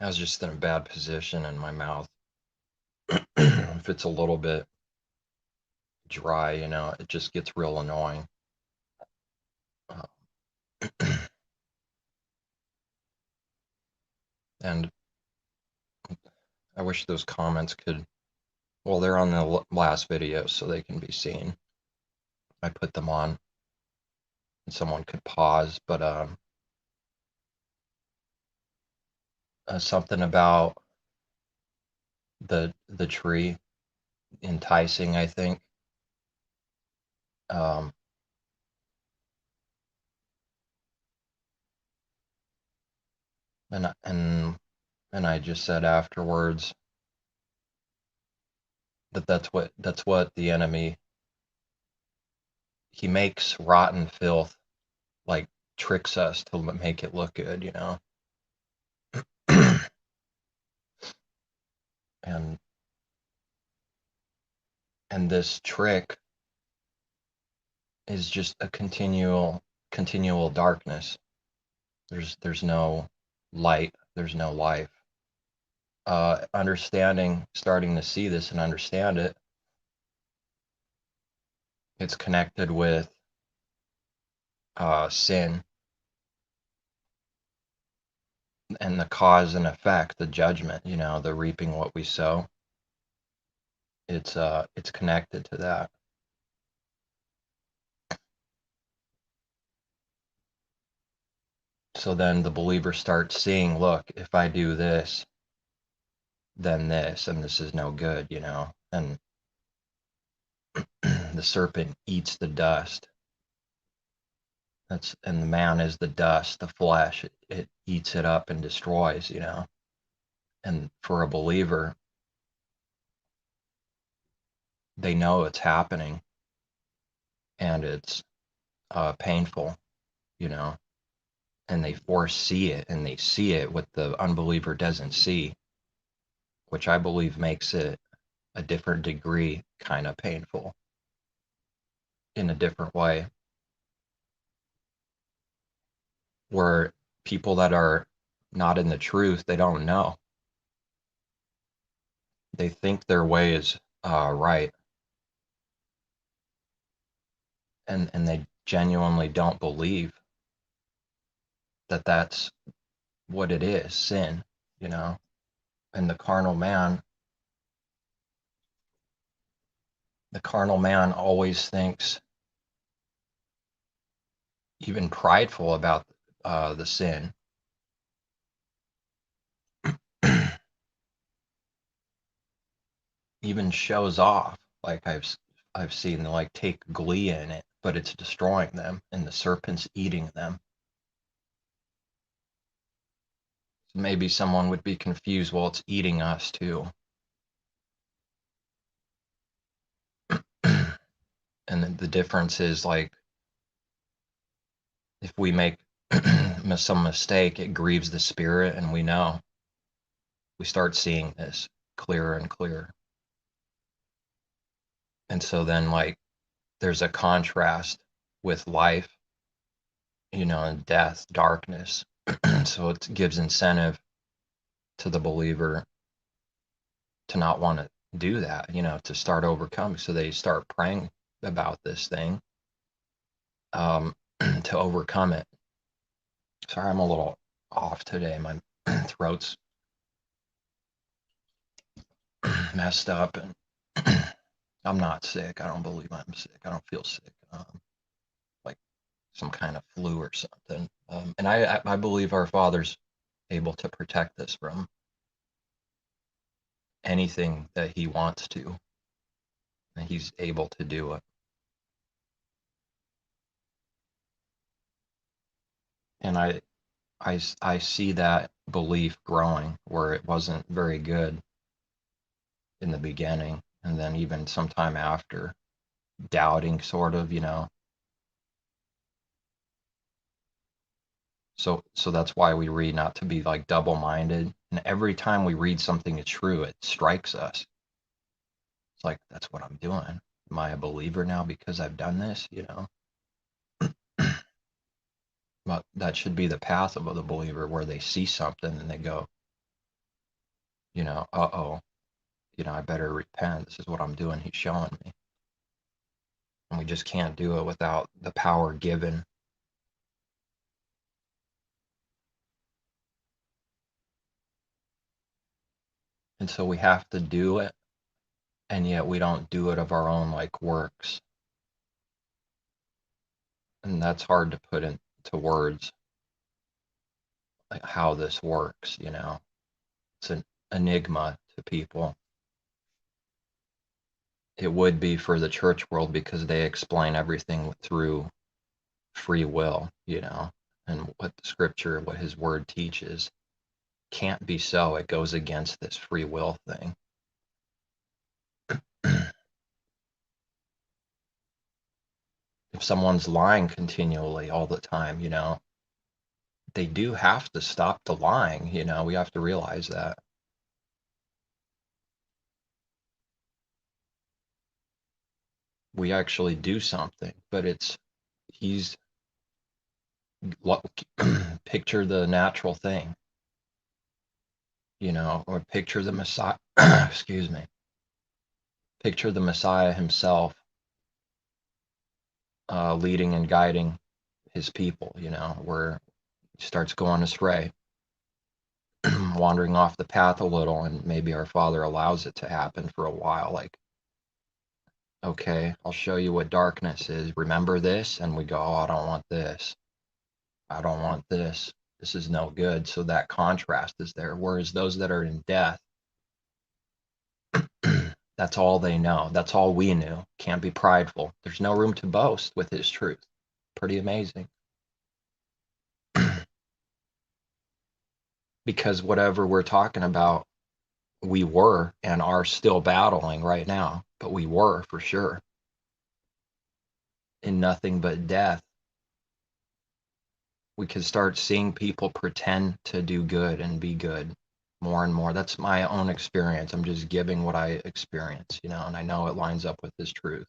I was just in a bad position in my mouth. If it's a little bit dry, it just gets real annoying. Uh, and I wish those comments could, well, they're on the last video, so they can be seen. I put them on and someone could pause, but something about the tree enticing, I think. Um, and and I just said afterwards that that's what the enemy, he makes rotten filth, like, tricks us to make it look good. and and this trick is just a continual darkness. There's no light, there's no life. Starting to see this and understand it, it's connected with sin and the cause and effect, the judgment, the reaping what we sow. It's connected to that. So then the believer starts seeing, look, if I do this, then this, and this is no good. And the serpent eats the dust. And the man is the dust, the flesh. It eats it up and destroys. And for a believer, they know it's happening, and it's painful. And they foresee it, and they see it what the unbeliever doesn't see, which I believe makes it a different degree kind of painful in a different way, where people that are not in the truth, they don't know. They think their way is right, and they genuinely don't believe that that's what it is, sin. And the carnal man always thinks, even prideful about the sin. Even shows off, like I've seen, like, take glee in it, but it's destroying them, and the serpent's eating them. So maybe someone would be confused, well, it's eating us too. And the difference is, like, if we make some mistake, it grieves the spirit, and we start seeing this clearer and clearer. And so then, like, there's a contrast with life, and death, darkness. So it gives incentive to the believer to not want to do that, to start overcoming. So they start praying about this thing, to overcome it. Sorry, I'm a little off today. My throat's messed up, and I'm not sick. I don't believe I'm sick. I don't feel sick. Like some kind of flu or something. And I believe our Father's able to protect us from anything that He wants to, and He's able to do it. And I see that belief growing, where it wasn't very good in the beginning, and then even sometime after, doubting, sort of. So that's why we read not to be, like, double-minded. And every time we read something that's true, it strikes us. It's like, that's what I'm doing. Am I a believer now because I've done this? But that should be the path of the believer, where they see something and they go, uh-oh, I better repent. This is what I'm doing. He's showing me. And we just can't do it without the power given. And so we have to do it, and yet we don't do it of our own like works. And that's hard to put into words, like how this works. It's an enigma to people. It would be for the church world because they explain everything through free will, and what the scripture, what his word teaches can't be so. It goes against this free will thing. If someone's lying continually all the time, they do have to stop the lying. We have to realize that. We actually do something, but he's picture the natural thing, or picture the Messiah, excuse me, picture the Messiah himself leading and guiding his people, where he starts going astray, wandering off the path a little, and maybe our Father allows it to happen for a while, like, okay, I'll show you what darkness is. Remember this? And we go, oh, I don't want this. I don't want this. This is no good. So that contrast is there. Whereas those that are in death, that's all they know. That's all we knew. Can't be prideful. There's no room to boast with his truth. Pretty amazing. Because whatever we're talking about, we were and are still battling right now, but we were for sure in nothing but death. We could start seeing people pretend to do good and be good more and more. That's my own experience. I'm just giving what I experience, and I know it lines up with his truth.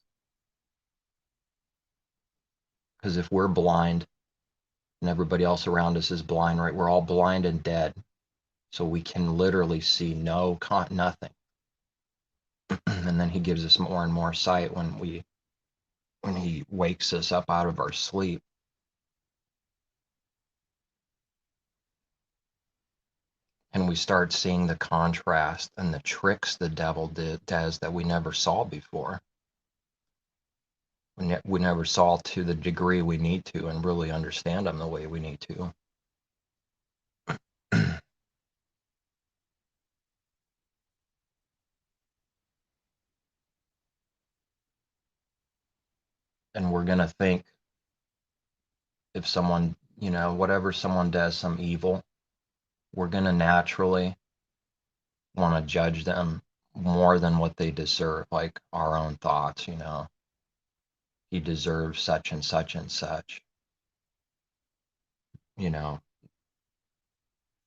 Because if we're blind and everybody else around us is blind, right? We're all blind and dead. So we can literally see nothing. And then he gives us more and more sight when he wakes us up out of our sleep. And we start seeing the contrast and the tricks the devil does that we never saw before. We never saw to the degree we need to and really understand them the way we need to. And we're going to think if someone, whatever someone does, some evil, we're going to naturally want to judge them more than what they deserve, like our own thoughts, he deserves such and such and such,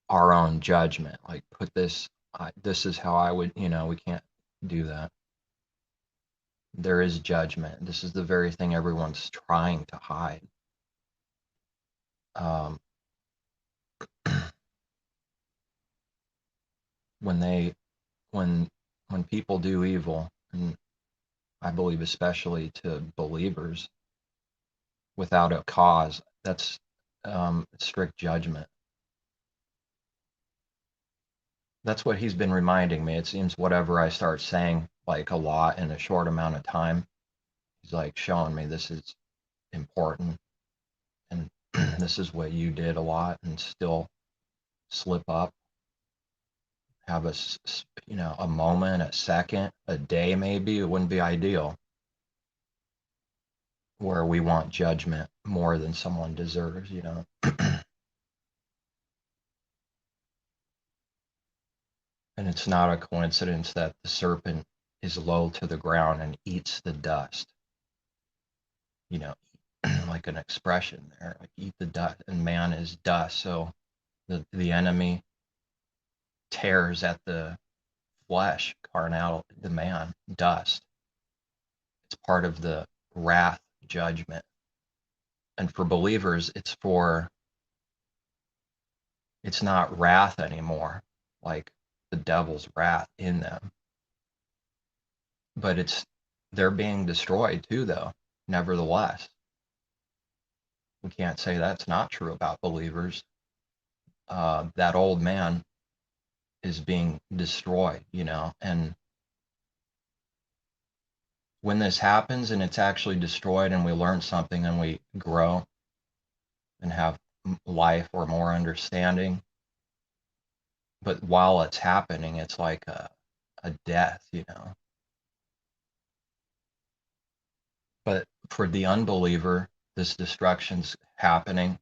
our own judgment, like put this, this is how I would, we can't do that. There is judgment. This is the very thing everyone's trying to hide. When people do evil, and I believe especially to believers, without a cause, that's strict judgment. That's what he's been reminding me. It seems whatever I start saying like a lot in a short amount of time, he's like showing me this is important, and this is what you did a lot and still slip up, have a moment, a second, a day, maybe it wouldn't be ideal, where we want judgment more than someone deserves. And it's not a coincidence that the serpent is low to the ground and eats the dust, like an expression there, like eat the dust, and man is dust. So the enemy tears at the flesh, carnal, the man, dust. It's part of the wrath judgment. And for believers, it's not wrath anymore. Like the devil's wrath in them. But they're being destroyed too, though. Nevertheless, we can't say that's not true about believers. That old man is being destroyed, and when this happens and it's actually destroyed and we learn something and we grow and have life or more understanding, but while it's happening, it's like a death, But for the unbeliever, this destruction's happening.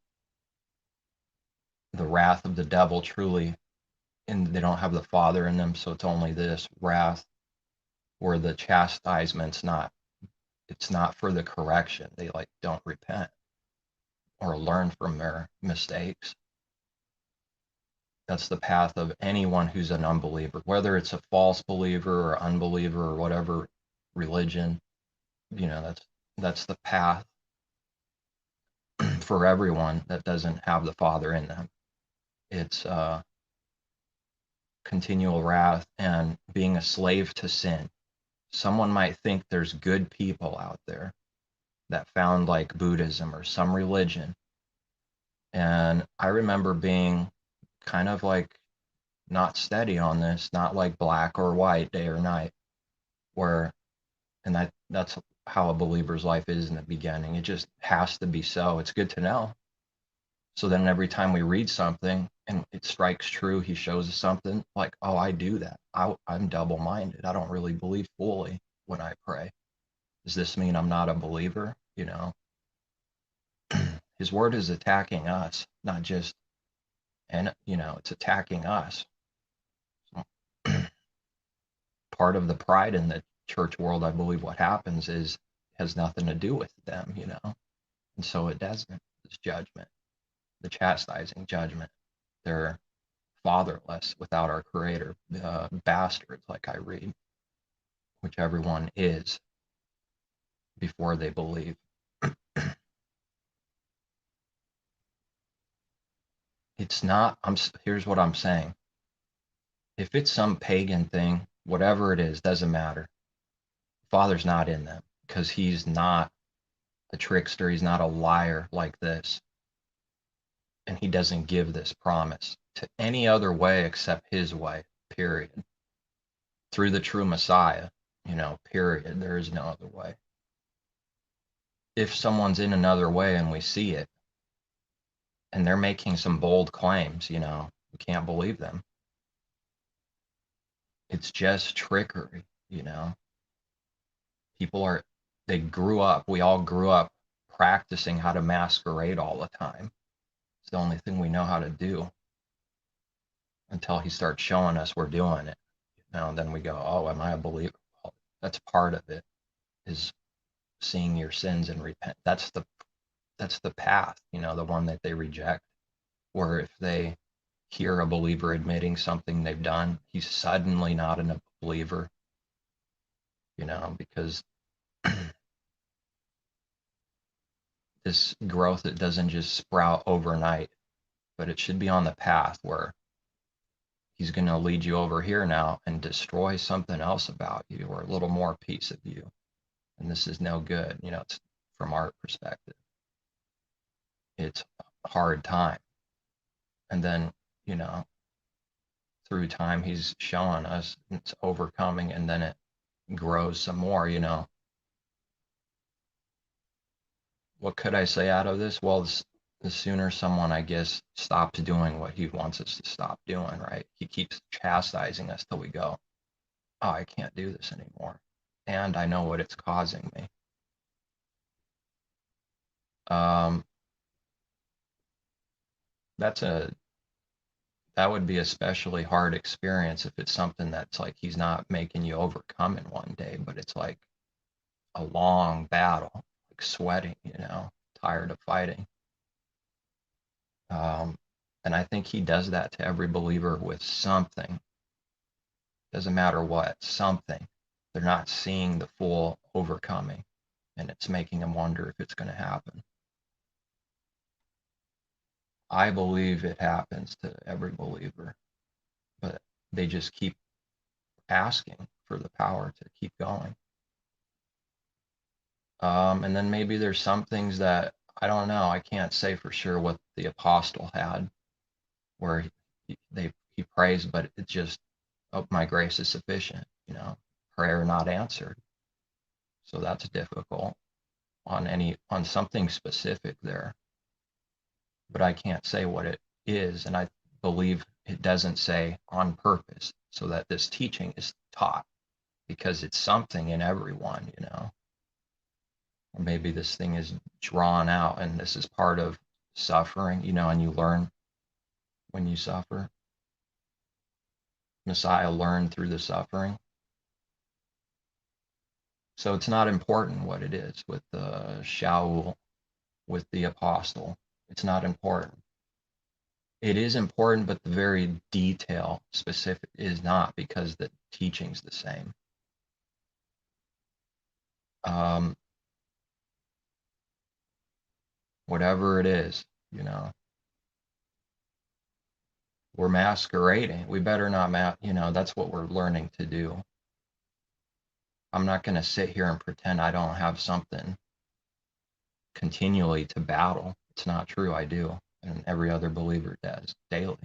The wrath of the devil truly, and they don't have the Father in them, so it's only this wrath where the chastisement's not, it's not for the correction. They don't repent or learn from their mistakes. That's the path of anyone who's an unbeliever, whether it's a false believer or unbeliever or whatever religion, that's the path for everyone that doesn't have the Father in them. It's continual wrath and being a slave to sin. Someone might think there's good people out there that found like Buddhism or some religion. And I remember being kind of like not steady on this, not like black or white, day or night, and that's how a believer's life is in the beginning. It just has to be so. It's good to know. So then every time we read something and it strikes true, he shows us something like, oh, I do that. I'm double-minded. I don't really believe fully when I pray. Does this mean I'm not a believer? His word is attacking us, not just, and it's attacking us. So, part of the pride in the church world, I believe what happens has nothing to do with them, and so it doesn't. It's judgment, the chastising judgment. They're fatherless without our creator, bastards, like I read, which everyone is before they believe. It's not, here's what I'm saying. If it's some pagan thing, whatever it is, doesn't matter. Father's not in them because he's not a trickster. He's not a liar like this. And he doesn't give this promise to any other way except his way, period. Through the true Messiah, period. There is no other way. If someone's in another way and we see it, and they're making some bold claims, we can't believe them. It's just trickery, we all grew up practicing how to masquerade all the time. It's the only thing we know how to do until he starts showing us we're doing it. And then we go, oh, am I a believer? Well, that's part of it, is seeing your sins and repent. That's the path, the one that they reject, where if they hear a believer admitting something they've done, he's suddenly not a believer, because this growth, it doesn't just sprout overnight, but it should be on the path where he's going to lead you over here now and destroy something else about you, or a little more piece of you. And this is no good. It's from our perspective. It's a hard time. And then, through time, he's showing us it's overcoming, and then it grows some more, What could I say out of this? Well, the sooner someone, I guess, stops doing what he wants us to stop doing, right? He keeps chastising us till we go, oh, I can't do this anymore. And I know what it's causing me. That would be a especially hard experience if it's something that's like he's not making you overcome in one day, but it's like a long battle, like sweating, tired of fighting. And I think he does that to every believer with something. Doesn't matter what, something. They're not seeing the full overcoming, and it's making them wonder if it's going to happen. I believe it happens to every believer, but They just keep asking for the power to keep going. And then maybe there's some things that I don't know. I can't say for sure what the apostle had, where he prays, but it's just, oh, my grace is sufficient. Prayer not answered. So that's difficult on something specific there. But I can't say what it is, and I believe it doesn't say on purpose, so that this teaching is taught, because it's something in everyone. Or maybe this thing is drawn out, and this is part of suffering, and you learn when you suffer. Messiah learned through the suffering. So it's not important what it is with Shaul, with the apostle. It's not important. It is important, but the very detail specific is not, because the teaching's the same. Whatever it is, we're masquerading. We better not, that's what we're learning to do. I'm not going to sit here and pretend I don't have something continually to battle. It's not true. I do. And every other believer does daily.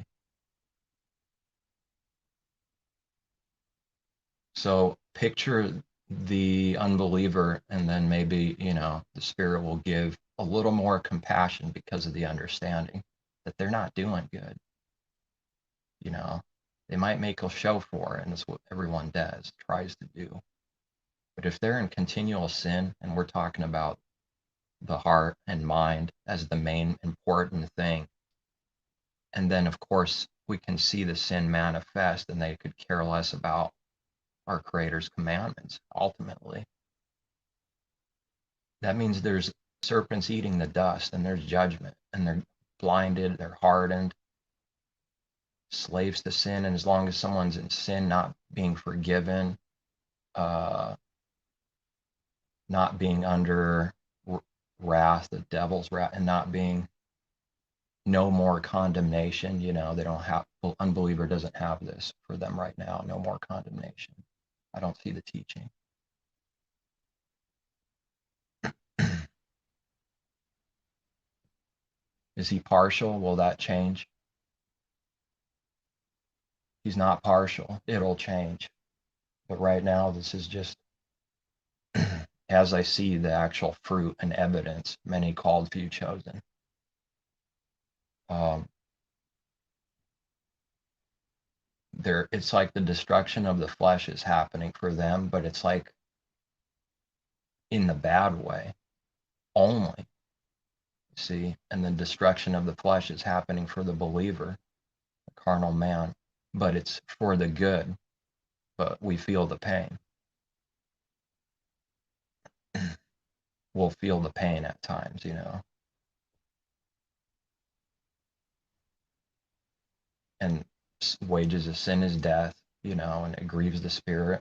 So picture the unbeliever, and then maybe, the Spirit will give a little more compassion because of the understanding that they're not doing good. They might make a show for it, and that's what everyone does, tries to do. But if they're in continual sin, and we're talking about the heart and mind as the main important thing, and then of course we can see the sin manifest, and they could care less about our Creator's commandments ultimately. That means there's serpents eating the dust, and there's judgment, and they're blinded, they're hardened, slaves to sin. And as long as someone's in sin, not being forgiven, not being under wrath, the devil's wrath, and not being no more condemnation, they don't have, unbeliever doesn't have this for them right now, no more condemnation. I don't see the teaching. Is he partial? Will that change? He's not partial. It'll change. But right now, this is just, as I see the actual fruit and evidence, many called, few chosen. It's like the destruction of the flesh is happening for them, but it's like in the bad way only. See, and the destruction of the flesh is happening for the believer, the carnal man, but it's for the good, but we feel the pain. We'll feel the pain at times, and wages of sin is death, and it grieves the Spirit.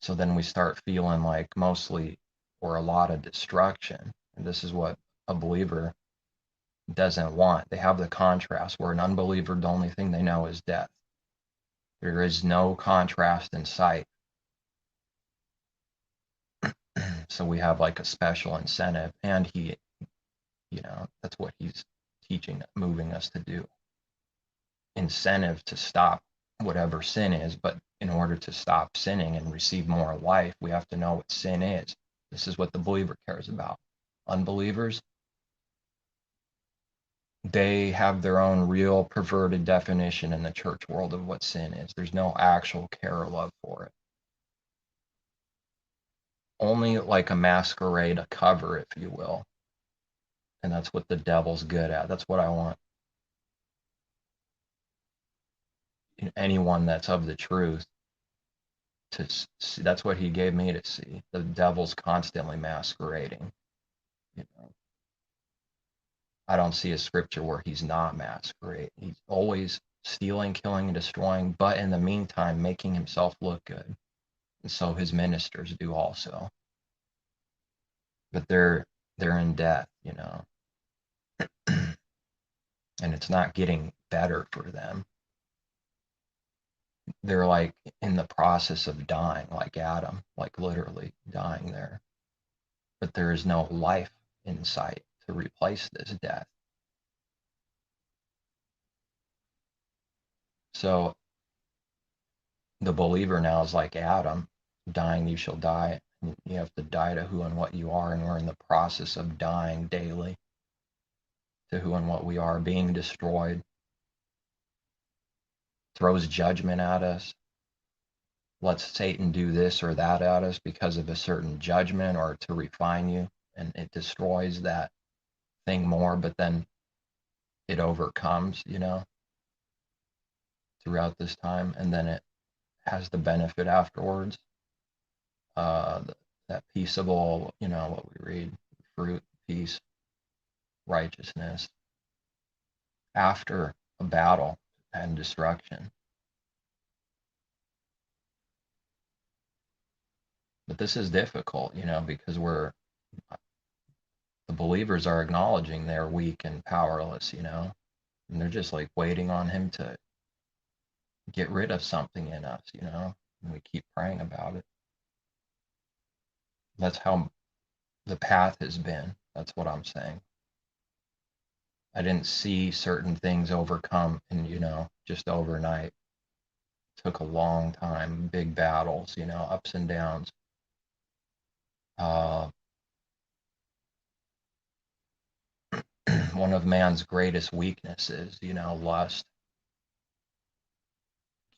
So then we start feeling like mostly, or a lot of destruction. And this is what a believer doesn't want. They have the contrast, where an unbeliever, the only thing they know is death. There is no contrast in sight. So we have like a special incentive, and that's what he's teaching, moving us to do. Incentive to stop whatever sin is, but in order to stop sinning and receive more life, we have to know what sin is. This is what the believer cares about. Unbelievers, they have their own real perverted definition in the church world of what sin is. There's no actual care or love for it. Only like a masquerade, a cover, if you will. And that's what the devil's good at. That's what I want anyone that's of the truth to see. That's what he gave me to see. The devil's constantly masquerading. I don't see a scripture where he's not masquerading. He's always stealing, killing, and destroying, but in the meantime, making himself look good. And so his ministers do also. But they're in death, and it's not getting better for them. they're like in the process of dying, like Adam, like literally dying there. But there is no life in sight to replace this death. So the believer now is like Adam, dying you shall die. You have to die to who and what you are, and we're in the process of dying daily to who and what we are, being destroyed, throws judgment at us, lets Satan do this or that at us because of a certain judgment or to refine you, and it destroys that thing more, but then it overcomes, throughout this time, and then it has the benefit afterwards. Uh, that peaceable, what we read, fruit, peace, righteousness after a battle and destruction. But this is difficult, because the believers are acknowledging they're weak and powerless, and they're just like waiting on him to get rid of something in us, and we keep praying about it. That's how the path has been. That's what I'm saying. I didn't see certain things overcome in, just overnight. It took a long time, big battles, ups and downs. Uh, one of man's greatest weaknesses, lust,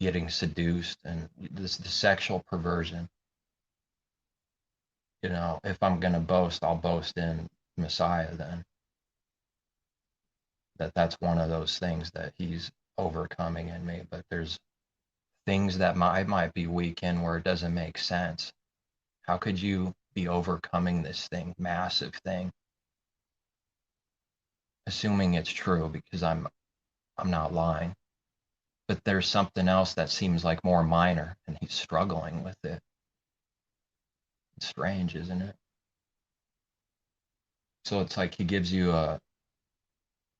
getting seduced, and the sexual perversion. If I'm going to boast, I'll boast in Messiah then. That's one of those things that he's overcoming in me. But there's things that I might be weak in where it doesn't make sense. How could you be overcoming this thing, massive thing, assuming it's true, because I'm not lying. But there's something else that seems like more minor, and he's struggling with it. It's strange, isn't it? So it's like he gives you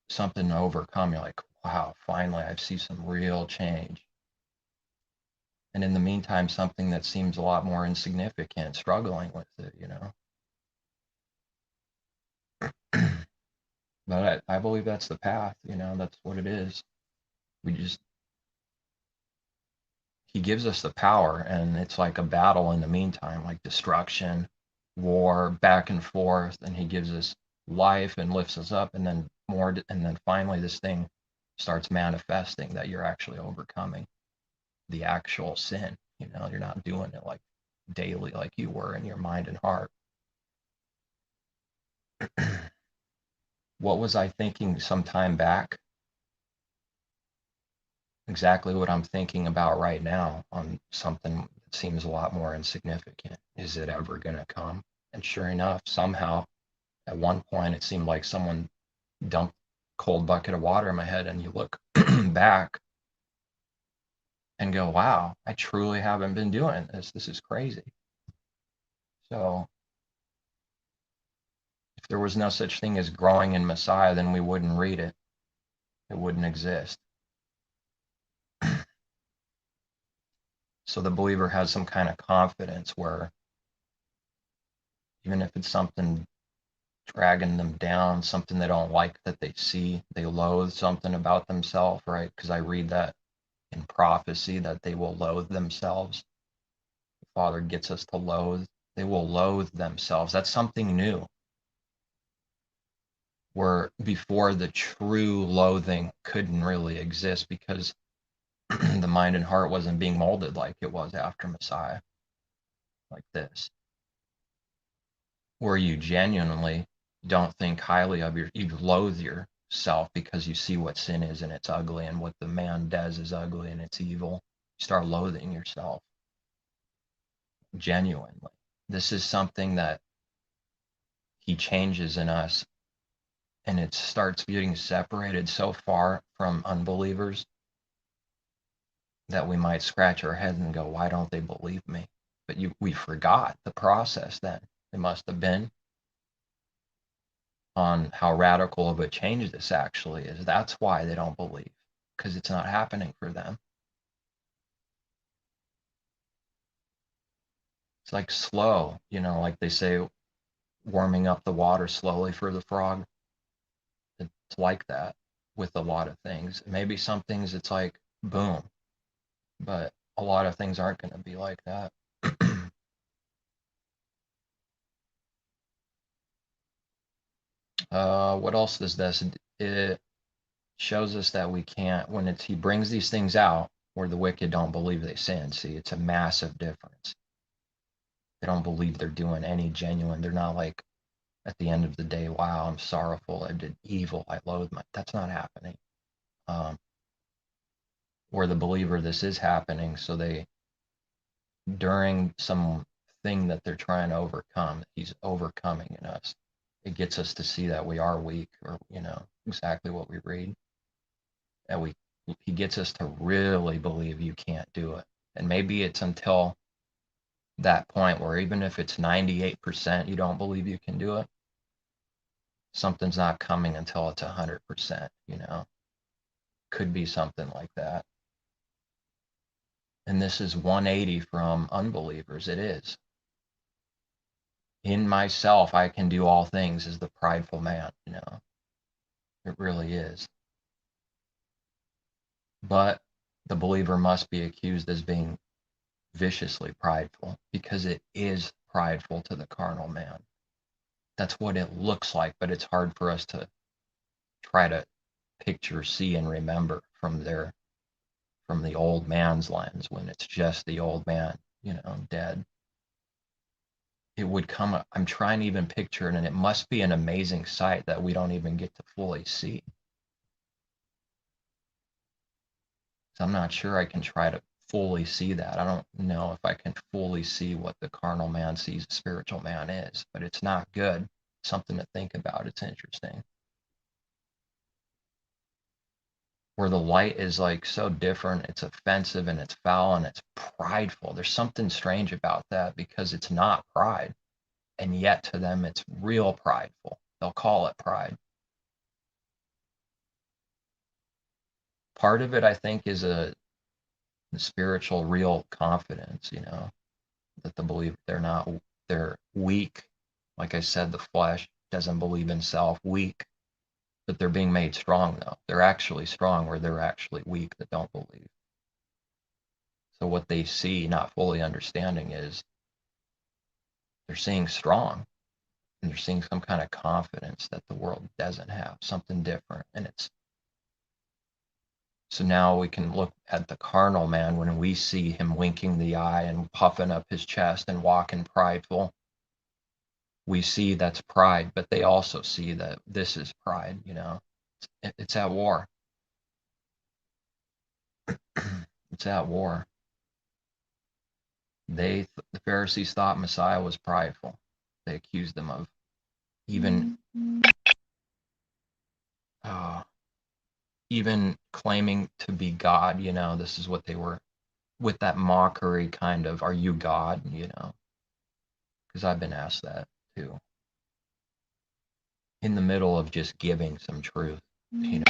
something to overcome. You're like, wow, finally I see some real change. And in the meantime, something that seems a lot more insignificant, struggling with it, But I believe that's the path, that's what it is. He gives us the power, and it's like a battle in the meantime, like destruction, war, back and forth, and he gives us life and lifts us up, and then more, and then finally this thing starts manifesting that you're actually overcoming the actual sin. You're not doing it like daily like you were in your mind and heart. What was I thinking some time back? Exactly what I'm thinking about right now on something that seems a lot more insignificant. Is it ever going to come? And sure enough, somehow, at one point, it seemed like someone dumped a cold bucket of water in my head, and you look back and go, wow, I truly haven't been doing this. This is crazy. So if there was no such thing as growing in Messiah, then we wouldn't read it. It wouldn't exist. So the believer has some kind of confidence where even if it's something dragging them down, something they don't like that they see, they loathe something about themselves, right? Because I read that in prophecy that they will loathe themselves. The Father gets us to loathe. They will loathe themselves. That's something new. Where before the true loathing couldn't really exist because the mind and heart wasn't being molded like it was after Messiah, like this, where you genuinely don't think highly of you loathe yourself because you see what sin is and it's ugly, and what the man does is ugly and it's evil. You start loathing yourself genuinely. This is something that he changes in us, and it starts getting separated so far from unbelievers that we might scratch our head and go, why don't they believe me? But we forgot the process then. It must have been on how radical of a change this actually is. That's why they don't believe, because it's not happening for them. It's like slow, like they say, warming up the water slowly for the frog. It's like that with a lot of things. Maybe some things it's like boom, but a lot of things aren't going to be like that. What else does this? It shows us that we can't, when he brings these things out where the wicked don't believe they sin. See, it's a massive difference. They don't believe they're doing any genuine. They're not like at the end of the day, wow, I'm sorrowful. I did evil. I loathe my. That's not happening. Um, where the believer, this is happening. So they, during some thing that they're trying to overcome, he's overcoming in us. It gets us to see that we are weak, or exactly what we read, and he gets us to really believe you can't do it. And maybe it's until that point where even if it's 98% you don't believe you can do it, something's not coming until it's 100%. Could be something like that. And this is 180 from unbelievers. It is. In myself, I can do all things as the prideful man. It really is. But the believer must be accused as being viciously prideful, because it is prideful to the carnal man. That's what it looks like, but it's hard for us to try to picture, see, and remember from the old man's lens, when it's just the old man, dead. It would come, I'm trying to even picture it, and it must be an amazing sight that we don't even get to fully see. So I'm not sure I can try to fully see that. I don't know if I can fully see what the carnal man sees the spiritual man is, but it's not good. Something to think about. It's interesting. Where the light is like so different, it's offensive and it's foul and it's prideful. There's something strange about that, because it's not pride. And yet to them, it's real prideful. They'll call it pride. Part of it, I think, is a spiritual, real confidence, that the believer, they're weak. Like I said, the flesh doesn't believe in self, weak, but they're being made strong though. They're actually strong where they're actually weak that don't believe. So what they see, not fully understanding, is they're seeing strong, and they're seeing some kind of confidence that the world doesn't have, something different. And it's, so now we can look at the carnal man when we see him winking the eye and puffing up his chest and walking prideful. We see that's pride, but they also see that this is pride. It's at war. It's at war. The Pharisees thought Messiah was prideful. They accused him of even even claiming to be God. This is what they were, with that mockery kind of, are you God? Because I've been asked that too, in the middle of just giving some truth. So,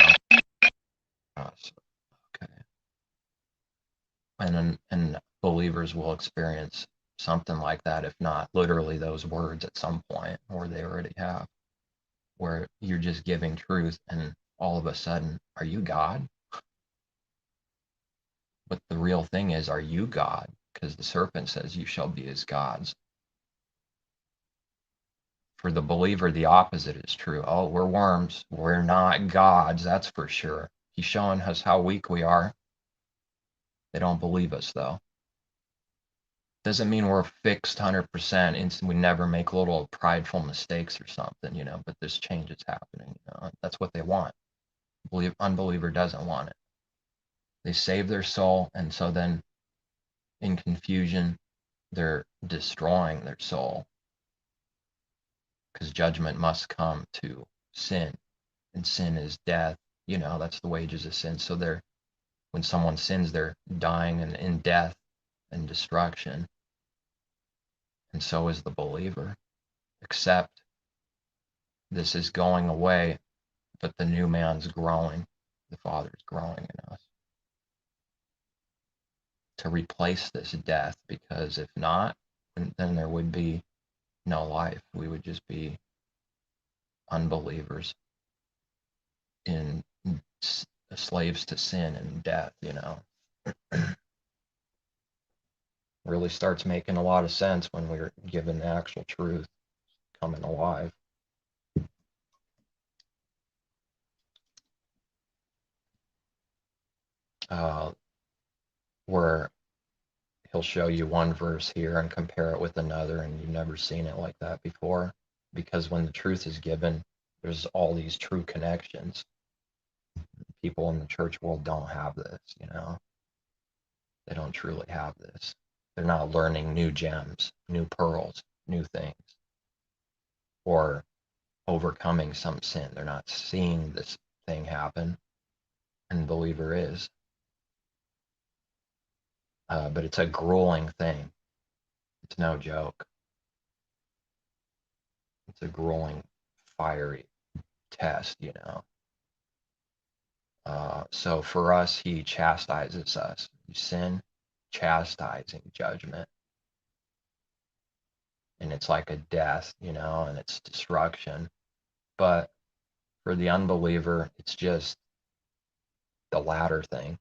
okay. And believers will experience something like that, if not literally those words, at some point, or they already have, where you're just giving truth and all of a sudden, are you God? But the real thing is, are you God? Because the serpent says you shall be as gods. For the believer, the opposite is true. Oh, we're worms. We're not gods, that's for sure. He's showing us how weak we are. They don't believe us, though. Doesn't mean we're fixed 100% and we never make little prideful mistakes or something, but this change is happening. That's what they want. Unbeliever doesn't want it. They save their soul, and so then in confusion, they're destroying their soul, because judgment must come to sin, and sin is death. That's the wages of sin. So when someone sins, they're dying in death and destruction. And so is the believer. Except this is going away, but the new man's growing. The Father's growing in us to replace this death, because if not, and then there would be no life. We would just be unbelievers in slaves to sin and death, Really starts making a lot of sense when we're given the actual truth coming alive. Where he'll show you one verse here and compare it with another, and you've never seen it like that before. Because when the truth is given, there's all these true connections. People in the church world don't have this, They don't truly have this. They're not learning new gems, new pearls, new things, or overcoming some sin. They're not seeing this thing happen, and the believer is. But it's a grueling thing. It's no joke. It's a grueling, fiery test, So for us, he chastises us. Sin, chastising judgment. And it's like a death, and it's destruction. But for the unbeliever, it's just the latter thing.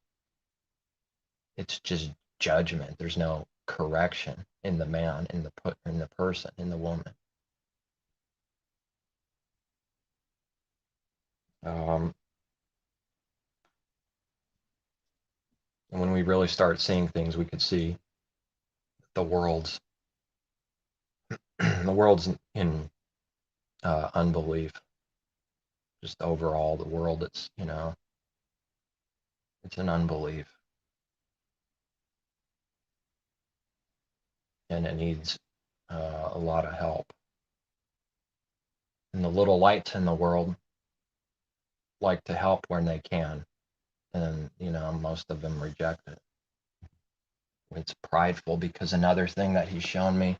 It's just judgment. There's no correction in the man, in the person, in the woman. And when we really start seeing things, we could see the world's in unbelief. Just overall, the world, it's it's an unbelief, and it needs a lot of help. And the little lights in the world like to help when they can, and most of them reject it. It's prideful, because another thing that he's shown me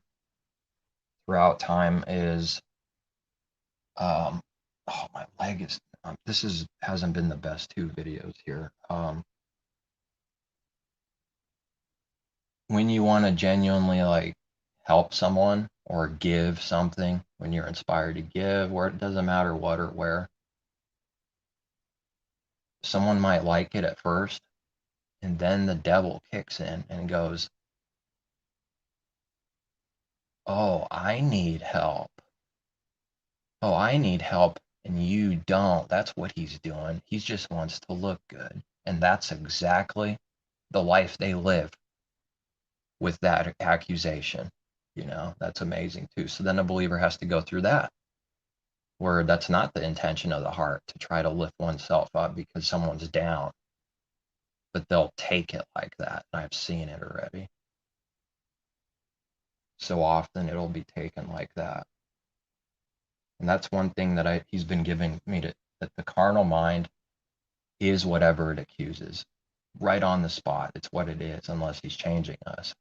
throughout time is, oh, my leg is. This hasn't been the best 2 videos here. When you want to genuinely like help someone or give something, when you're inspired to give, where it doesn't matter what or where, someone might like it at first, and then the devil kicks in and goes, oh, I need help. Oh, I need help, and you don't. That's what he's doing. He just wants to look good. And that's exactly the life they live with that accusation. That's amazing too. So then a believer has to go through that, where that's not the intention of the heart, to try to lift oneself up because someone's down, but they'll take it like that. And I've seen it already. So often it'll be taken like that. And that's one thing that he's been giving me, that the carnal mind is whatever it accuses, right on the spot. It's what it is, unless he's changing us.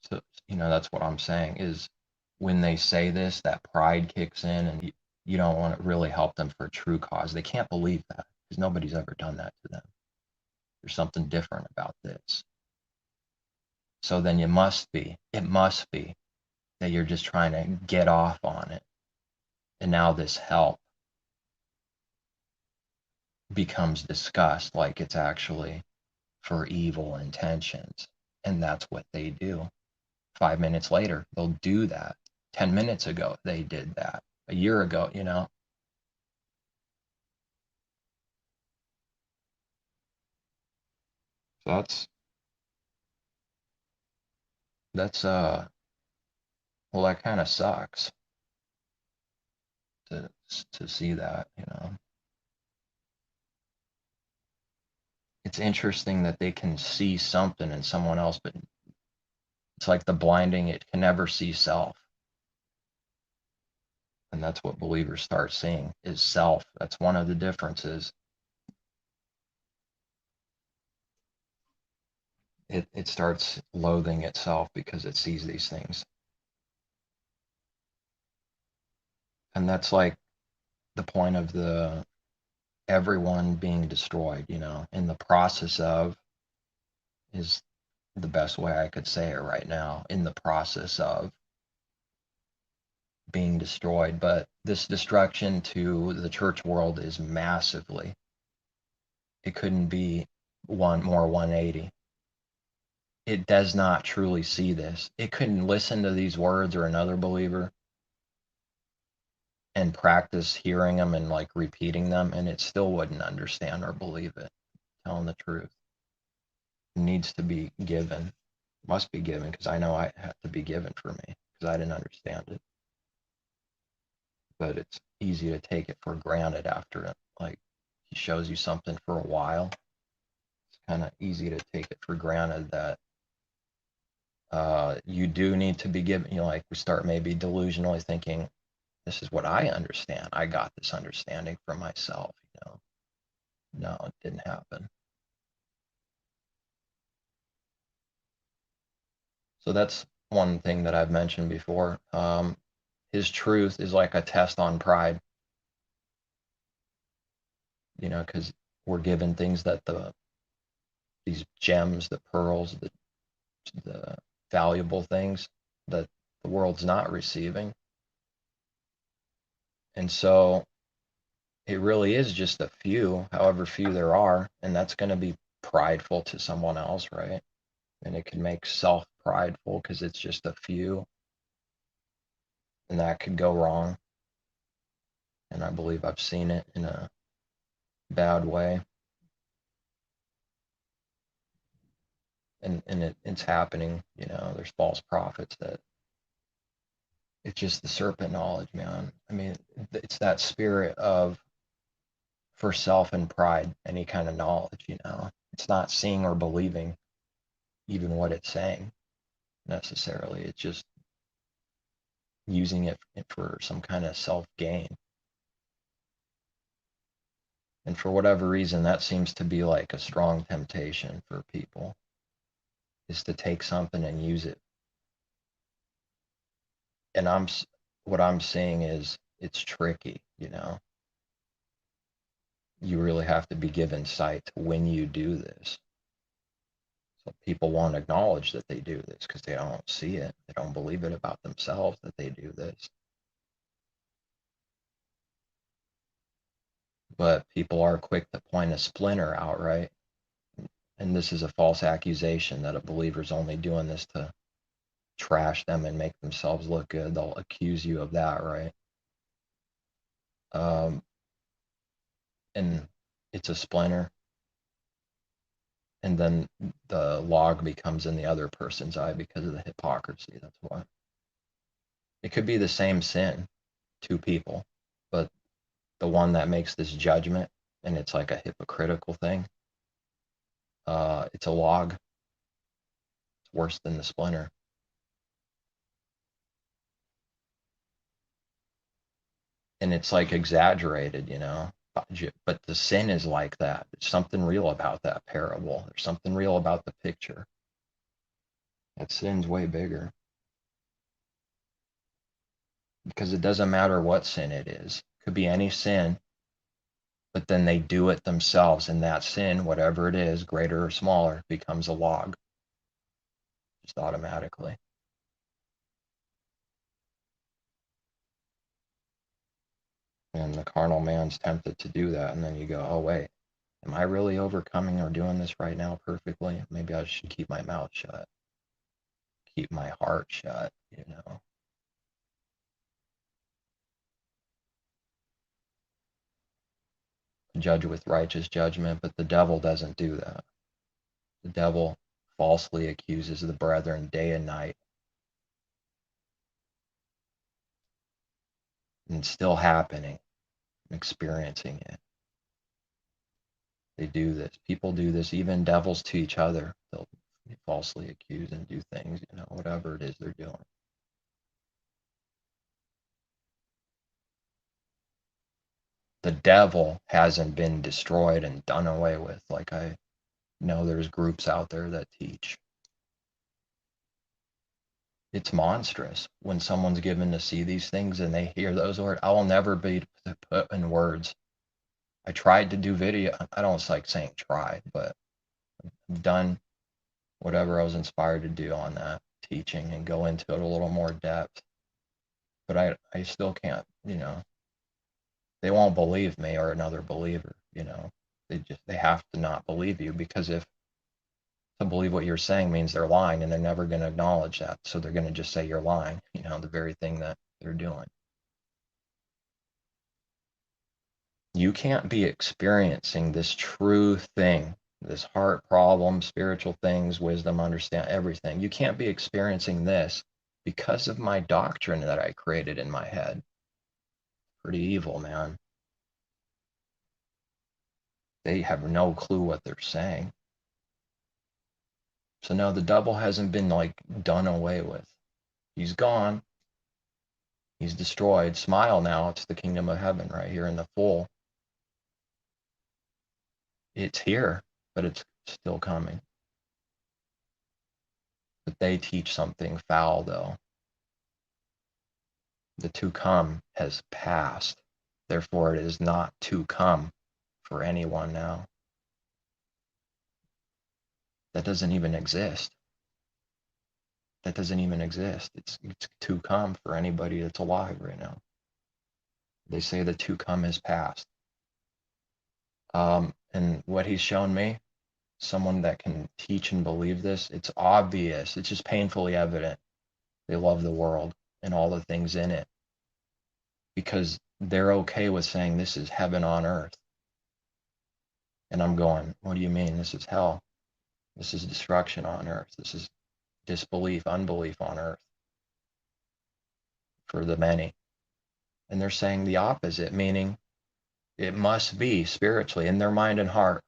So that's what I'm saying, is when they say this, that pride kicks in, and you don't want to really help them for a true cause. They can't believe that, because nobody's ever done that to them. There's something different about this. So then it must be that you're just trying to get off on it. And now this help becomes discussed like it's actually for evil intentions. And that's what they do. 5 minutes later, they'll do that. 10 minutes ago, they did that. A year ago, So that's well, that kind of sucks to see that. It's interesting that they can see something in someone else, but it's like the blinding, it can never see self. And that's what believers start seeing, is self. That's one of the differences. It starts loathing itself because it sees these things. And that's like the point of everyone being destroyed, in the process of, is the best way I could say it right now, in the process of being destroyed. But this destruction to the church world is massively. It couldn't be one more 180. It does not truly see this. It couldn't listen to these words, or another believer, and practice hearing them and like repeating them, and it still wouldn't understand or believe it. Telling the truth. It needs to be given. Must be given, because I know I had to be given for me, because I didn't understand it. But it's easy to take it for granted after it. Like, he shows you something for a while. It's kind of easy to take it for granted that you do need to be given. Like, we start maybe delusionally thinking, this is what I understand. I got this understanding from myself. No, it didn't happen. So that's one thing that I've mentioned before. His truth is like a test on pride, because we're given things that these gems, the pearls, the valuable things that the world's not receiving. And so it really is just a few, however few there are, and that's going to be prideful to someone else, right? And it can make self prideful because it's just a few, and that could go wrong. And I believe I've seen it in a bad way. And it's happening, there's false prophets that it's just the serpent knowledge, man. I mean, it's that spirit of for self and pride, any kind of knowledge, It's not seeing or believing even what it's saying necessarily. It's just using it for some kind of self gain. And for whatever reason, that seems to be like a strong temptation for people, is to take something and use it. And what I'm seeing is it's tricky, You really have to be given sight when you do this. So people won't acknowledge that they do this because they don't see it. They don't believe it about themselves that they do this. But people are quick to point a splinter out, right? And this is a false accusation that a believer's only doing this to trash them and make themselves look good. They'll accuse you of that, right? And it's a splinter. And then the log becomes in the other person's eye because of the hypocrisy. That's why. It could be the same sin, two people, but the one that makes this judgment, and it's like a hypocritical thing, it's a log. It's worse than the splinter. And it's like exaggerated, but the sin is like that. There's something real about that parable. There's something real about the picture. That sin's way bigger. Because it doesn't matter what sin it is. It could be any sin, but then they do it themselves, and that sin, whatever it is, greater or smaller, becomes a log. Just automatically. And the carnal man's tempted to do that, and then you go, oh wait, am I really overcoming or doing this right now perfectly? Maybe I should keep my mouth shut, keep my heart shut, judge with righteous judgment. But the devil doesn't do that. The devil falsely accuses the brethren day and night, and it's still happening. I'm experiencing it. They do this. People do this, even devils to each other. They'll falsely accuse and do things, whatever it is they're doing. The devil hasn't been destroyed and done away with. Like, I know there's groups out there that teach. It's monstrous when someone's given to see these things and they hear those words. I will never be put in words. I tried to do video. I don't like saying tried, but I've done whatever I was inspired to do on that teaching and go into it a little more depth. But I still can't, they won't believe me or another believer, they have to not believe you, because if to believe what you're saying means they're lying, and they're never going to acknowledge that. So they're going to just say you're lying, the very thing that they're doing. You can't be experiencing this true thing, this heart problem, spiritual things, wisdom, understand everything. You can't be experiencing this because of my doctrine that I created in my head. Pretty evil, man. They have no clue what they're saying. So no, the devil hasn't been like done away with. He's gone. He's destroyed. Smile now. It's the kingdom of heaven right here in the full. It's here, but it's still coming. But they teach something foul, though. The to come has passed. Therefore, it is not to come for anyone now. That doesn't even exist. That doesn't even exist. It's to come for anybody that's alive right now. They say the to come has passed. And what he's shown me, someone that can teach and believe this, it's obvious. It's just painfully evident. They love the world and all the things in it, because they're okay with saying this is heaven on earth. And I'm going, what do you mean? This is hell. This is destruction on earth. This is disbelief, unbelief on earth for the many. And they're saying the opposite, meaning it must be spiritually in their mind and heart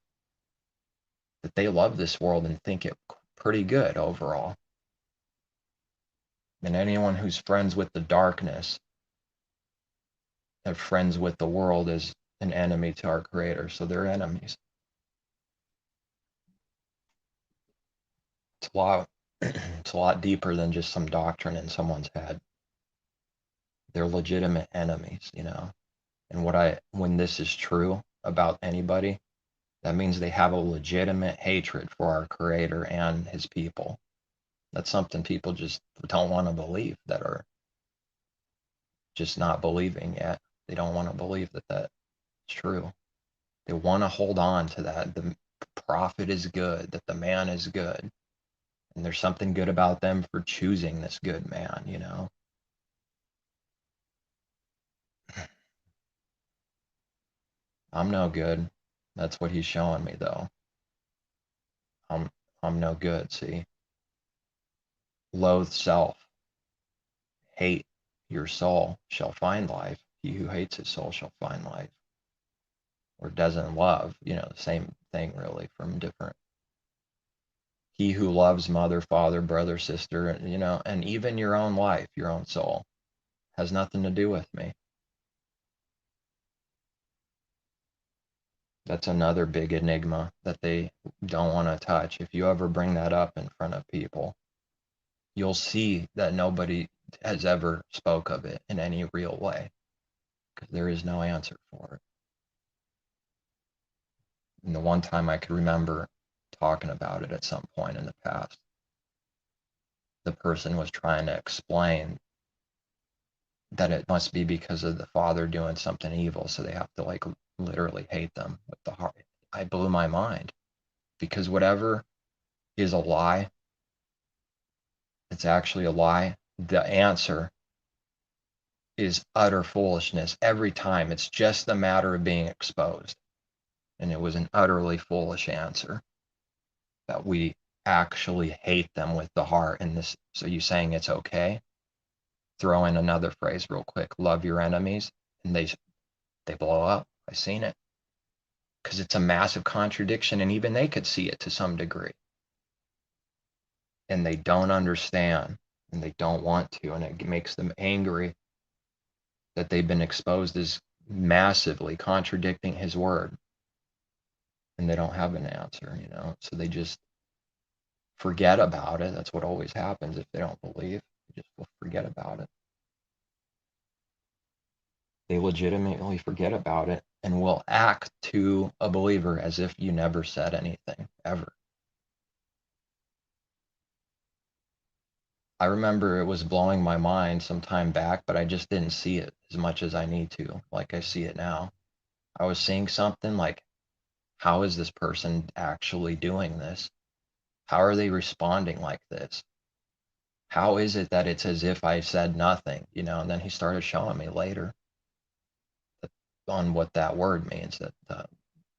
that they love this world and think it pretty good overall. And anyone who's friends with the darkness and friends with the world is an enemy to our Creator, so they're enemies. It's a lot deeper than just some doctrine in someone's head. They're legitimate enemies, And when this is true about anybody, that means they have a legitimate hatred for our Creator and His people. That's something people just don't want to believe, that are just not believing yet. They don't want to believe that that's true. They want to hold on to that. The prophet is good, that the man is good. And there's something good about them for choosing this good man, I'm no good. That's what he's showing me, though. I'm no good, see? Loathe self. Hate your soul shall find life. He who hates his soul shall find life. Or doesn't love, the same thing really from different. He who loves mother, father, brother, sister, and even your own life, your own soul, has nothing to do with me. That's another big enigma that they don't want to touch. If you ever bring that up in front of people, you'll see that nobody has ever spoke of it in any real way, because there is no answer for it. And the one time I could remember talking about it at some point in the past, the person was trying to explain that it must be because of the father doing something evil, so they have to like literally hate them with the heart. I blew my mind, because whatever is a lie, it's actually a lie. The answer is utter foolishness every time. It's just a matter of being exposed. And it was an utterly foolish answer, that we actually hate them with the heart. And this, so you saying it's okay? Throw in another phrase real quick: love your enemies, and they blow up. I've seen it, because it's a massive contradiction, and even they could see it to some degree, and they don't understand, and they don't want to, and it makes them angry that they've been exposed as massively contradicting His word, and they don't have an answer, so they just forget about it. That's what always happens if they don't believe. They just will forget about it. They legitimately forget about it and will act to a believer as if you never said anything, ever. I remember it was blowing my mind some time back, but I just didn't see it as much as I need to, like I see it now. I was seeing something like, how is this person actually doing this? How are they responding like this? How is it that it's as if I said nothing, And then he started showing me later on what that word means, that the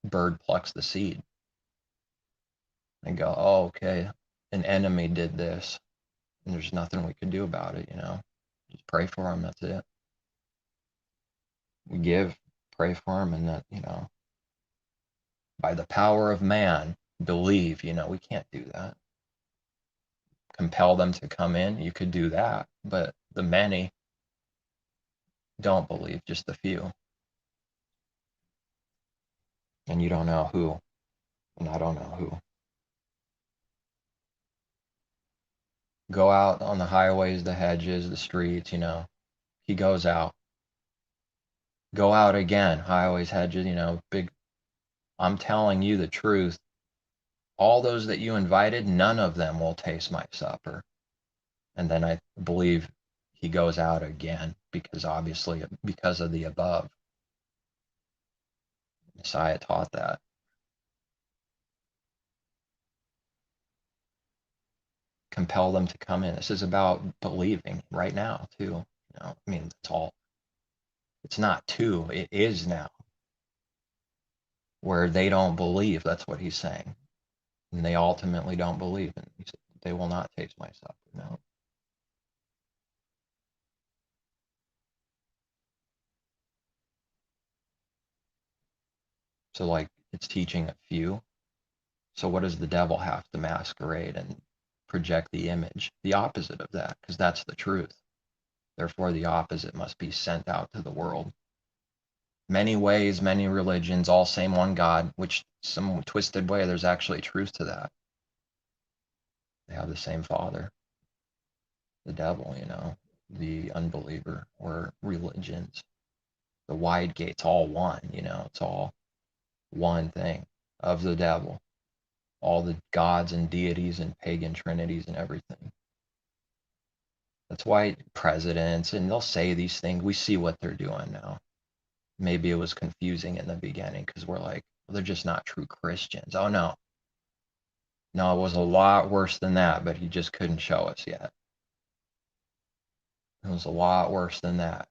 bird plucks the seed. And go, oh, okay, an enemy did this, and there's nothing we can do about it, Just pray for him, that's it. We give, pray for him, and that, by the power of man, believe, we can't do that. Compel them to come in, you could do that, but the many don't believe, just the few. And you don't know who, and I don't know who. Go out on the highways, the hedges, the streets, he goes out. Go out again, highways, hedges, big. I'm telling you the truth. All those that you invited, none of them will taste my supper. And then I believe he goes out again, because obviously, because of the above. Messiah taught that. Compel them to come in. This is about believing right now, too. It's not too, it is now. Where they don't believe, that's what he's saying. And they ultimately don't believe. And he said, they will not taste my supper. No. So, like, it's teaching a few. So what does the devil have to masquerade and project the image? The opposite of that, because that's the truth. Therefore, the opposite must be sent out to the world. Many ways, many religions, all same one God, which some twisted way, there's actually truth to that. They have the same father, the devil, the unbeliever, or religions. The wide gate's all one, it's all one thing of the devil. All the gods and deities and pagan trinities and everything. That's why presidents, and they'll say these things, we see what they're doing now. Maybe it was confusing in the beginning because we're like, well, they're just not true Christians. Oh, no. No, it was a lot worse than that, but he just couldn't show us yet. It was a lot worse than that.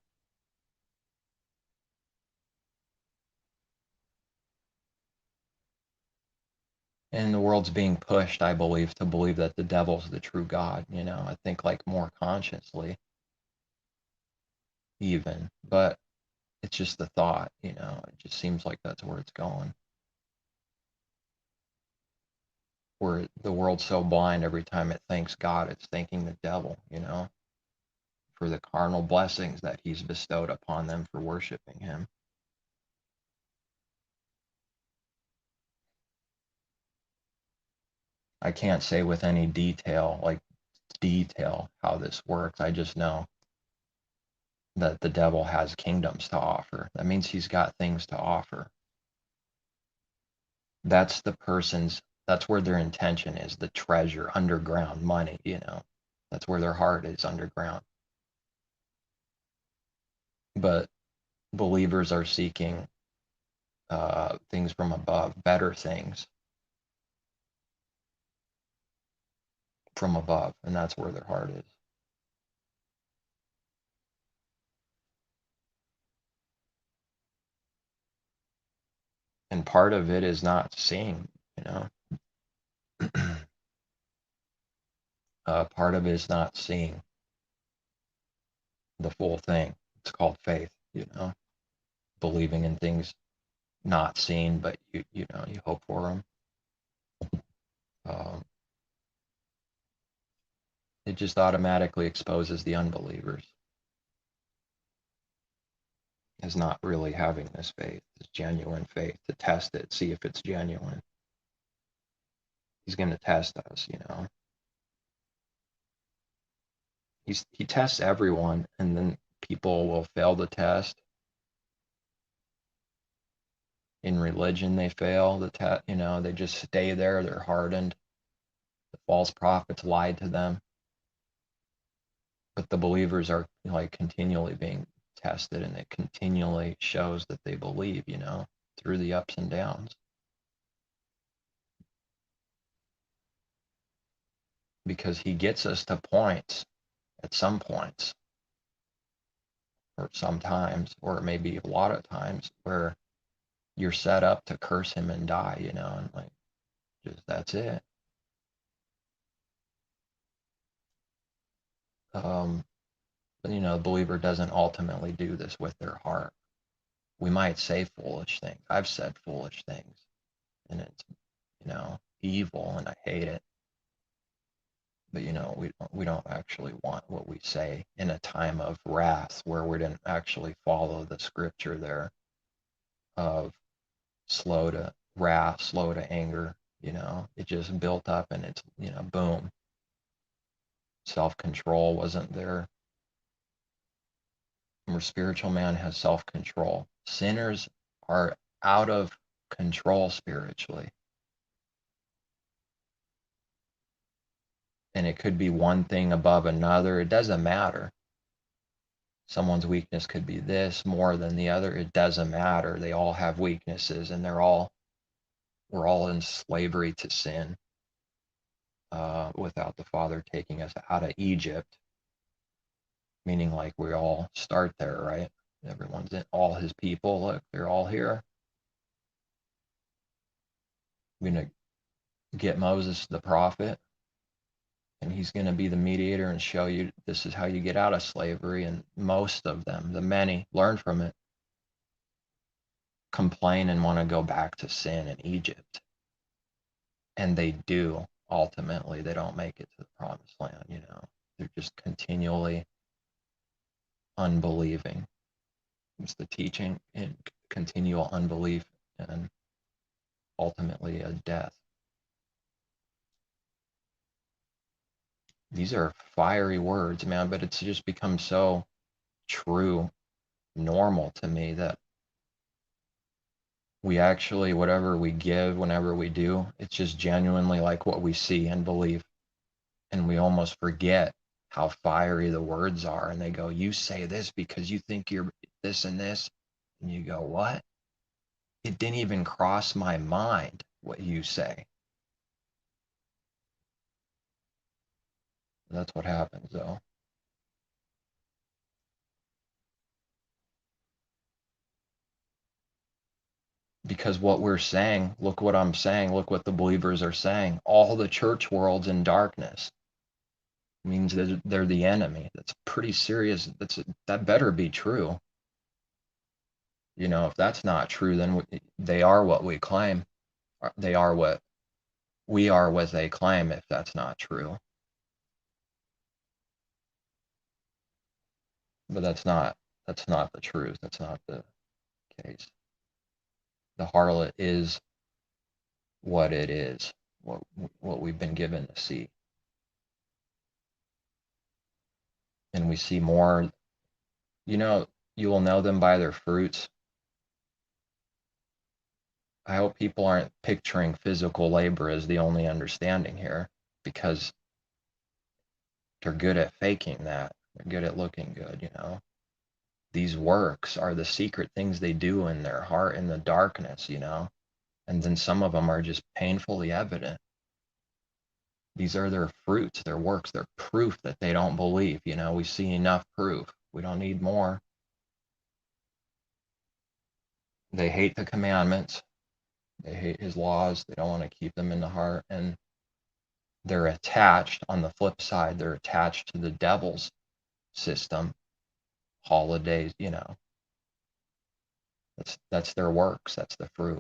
And the world's being pushed, I believe, to believe that the devil's the true God, I think like more consciously even, but it's just the thought, it just seems like that's where it's going. Where the world's so blind, every time it thanks God, it's thanking the devil, for the carnal blessings that he's bestowed upon them for worshiping him. I can't say with any detail how this works. I just know that the devil has kingdoms to offer. That means he's got things to offer. That's where their intention is, the treasure, underground money, That's where their heart is, underground. But believers are seeking things from above, better things from above, and that's where their heart is. And part of it is not seeing, part of it is not seeing the full thing. It's called faith, believing in things not seen, but you hope for them. It just automatically exposes the unbelievers as not really having this faith, this genuine faith, to test it, see if it's genuine. He's going to test us, He tests everyone, and then people will fail the test. In religion, they fail the test, they just stay there, they're hardened. The false prophets lied to them. But the believers are like continually being tested, and it continually shows that they believe, through the ups and downs. Because he gets us to points, at some points, or sometimes, or maybe a lot of times, where you're set up to curse him and die, and like, just that's it. Um, but, the believer doesn't ultimately do this with their heart. We might say foolish things. I've said foolish things, and it's, evil, and I hate it. But, we don't actually want what we say in a time of wrath where we didn't actually follow the scripture there of slow to wrath, slow to anger. It just built up, and it's, boom. Self-control wasn't there. Where spiritual man has self-control. Sinners are out of control spiritually. And it could be one thing above another. It doesn't matter. Someone's weakness could be this more than the other. It doesn't matter. They all have weaknesses, and we're all in slavery to sin, without the Father taking us out of Egypt. Meaning, like, we all start there, right? Everyone's in, all his people. Look, they're all here. We're going to get Moses the prophet, and he's going to be the mediator and show you this is how you get out of slavery. And most of them, the many, learn from it, complain and want to go back to sin in Egypt. And they do. Ultimately, they don't make it to the promised land. They're just continually unbelieving. It's the teaching and continual unbelief, and ultimately a death. These are fiery words, man, but it's just become so true, normal to me, that we actually, whatever we give, whenever we do, it's just genuinely like what we see and believe. And we almost forget how fiery the words are. And they go, you say this because you think you're this and this. And you go, what? It didn't even cross my mind what you say. That's what happens, though. Because what we're saying, look what I'm saying, look what the believers are saying. All the church world's in darkness. It means that they're the enemy. That's pretty serious. That better be true. If that's not true, then they are what we claim. They are what we are, what they claim, if that's not true. But that's not the truth. That's not the case. The harlot is what it is, what we've been given to see. And we see more, you will know them by their fruits. I hope people aren't picturing physical labor as the only understanding here, because they're good at faking that. They're good at looking good, These works are the secret things they do in their heart in the darkness, And then some of them are just painfully evident. These are their fruits, their works, their proof that they don't believe. We see enough proof. We don't need more. They hate the commandments. They hate his laws. They don't want to keep them in the heart. And they're attached, on the flip side, they're attached to the devil's system, holidays, That's their works. That's the fruit.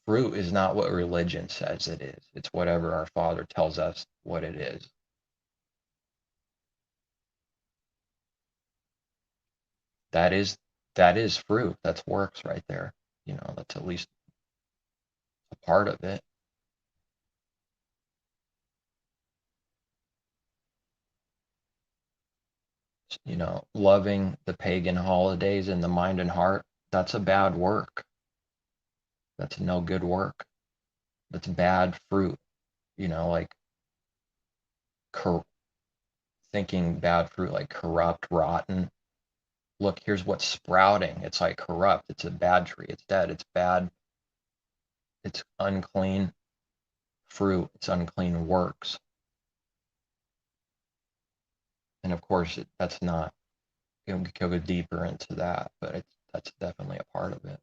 Fruit is not what religion says it is. It's whatever our Father tells us what it is. That is fruit. That's works right there. That's at least a part of it. Loving the pagan holidays in the mind and heart, that's a bad work. That's no good work. That's bad fruit. Like thinking bad fruit like corrupt, rotten. Look, here's what's sprouting. It's like corrupt. It's a bad tree. It's dead. It's bad. It's unclean fruit. It's unclean works. And of course, that's not, you can go deeper into that, but that's definitely a part of it.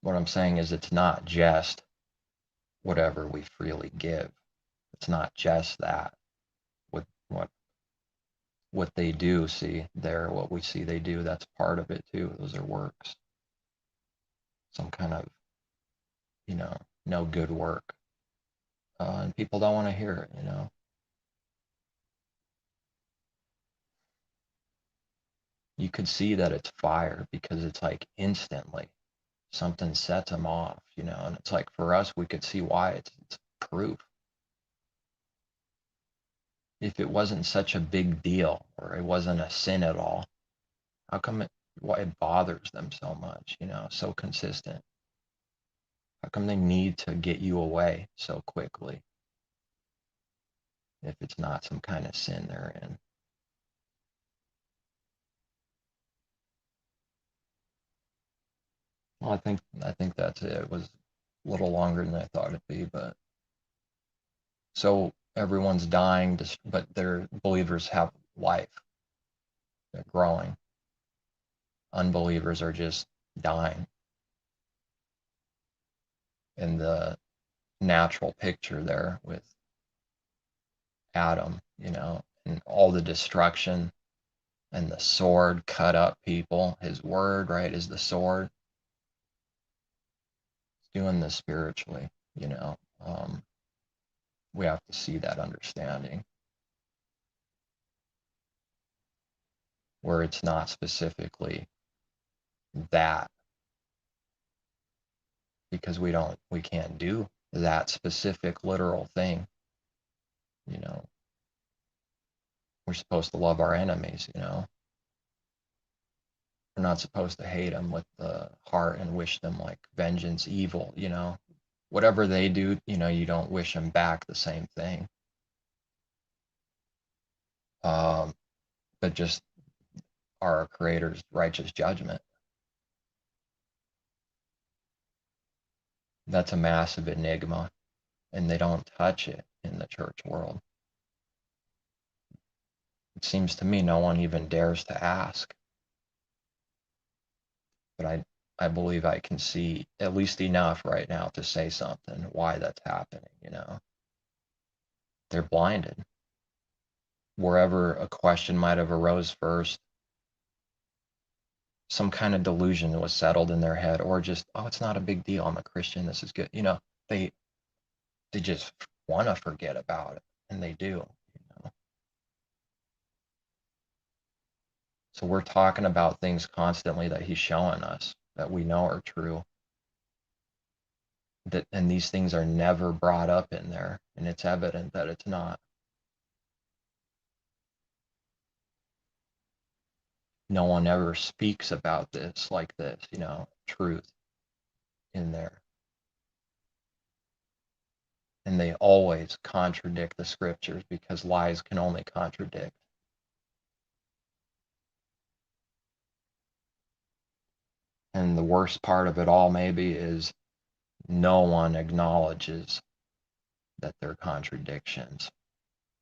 What I'm saying is it's not just whatever we freely give. It's not just that. With what they do see there, what we see they do, that's part of it too. Those are works. Some kind of, no good work. And people don't want to hear it. You could see that it's fire because it's like instantly something sets them off, and it's like for us, we could see why. It's proof. If it wasn't such a big deal or it wasn't a sin at all, how come why it bothers them so much, so consistent? How come they need to get you away so quickly if it's not some kind of sin they're in? Well, I think that's it. It was a little longer than I thought it'd be, but so everyone's dying, but their believers have life. They're growing. Unbelievers are just dying. In the natural picture there with Adam, and all the destruction and the sword cut up people. His word, right, is the sword. He's doing this spiritually, you know. We have to see that understanding where it's not specifically that, because we can't do that specific literal thing, you know. We're supposed to love our enemies, We're not supposed to hate them with the heart and wish them like vengeance, evil, Whatever they do, you don't wish them back the same thing. But just our Creator's righteous judgment. That's a massive enigma, and they don't touch it in the church world. It seems to me no one even dares to ask. But I believe I can see at least enough right now to say something why that's happening. They're blinded. Wherever a question might have arose first, some kind of delusion was settled in their head, or just, oh, it's not a big deal. I'm a Christian. This is good. They just want to forget about it, and they do. So we're talking about things constantly that he's showing us that we know are true. And these things are never brought up in there, and it's evident that it's not. No one ever speaks about this like this, truth in there. And they always contradict the scriptures because lies can only contradict. And the worst part of it all maybe is no one acknowledges that they're contradictions.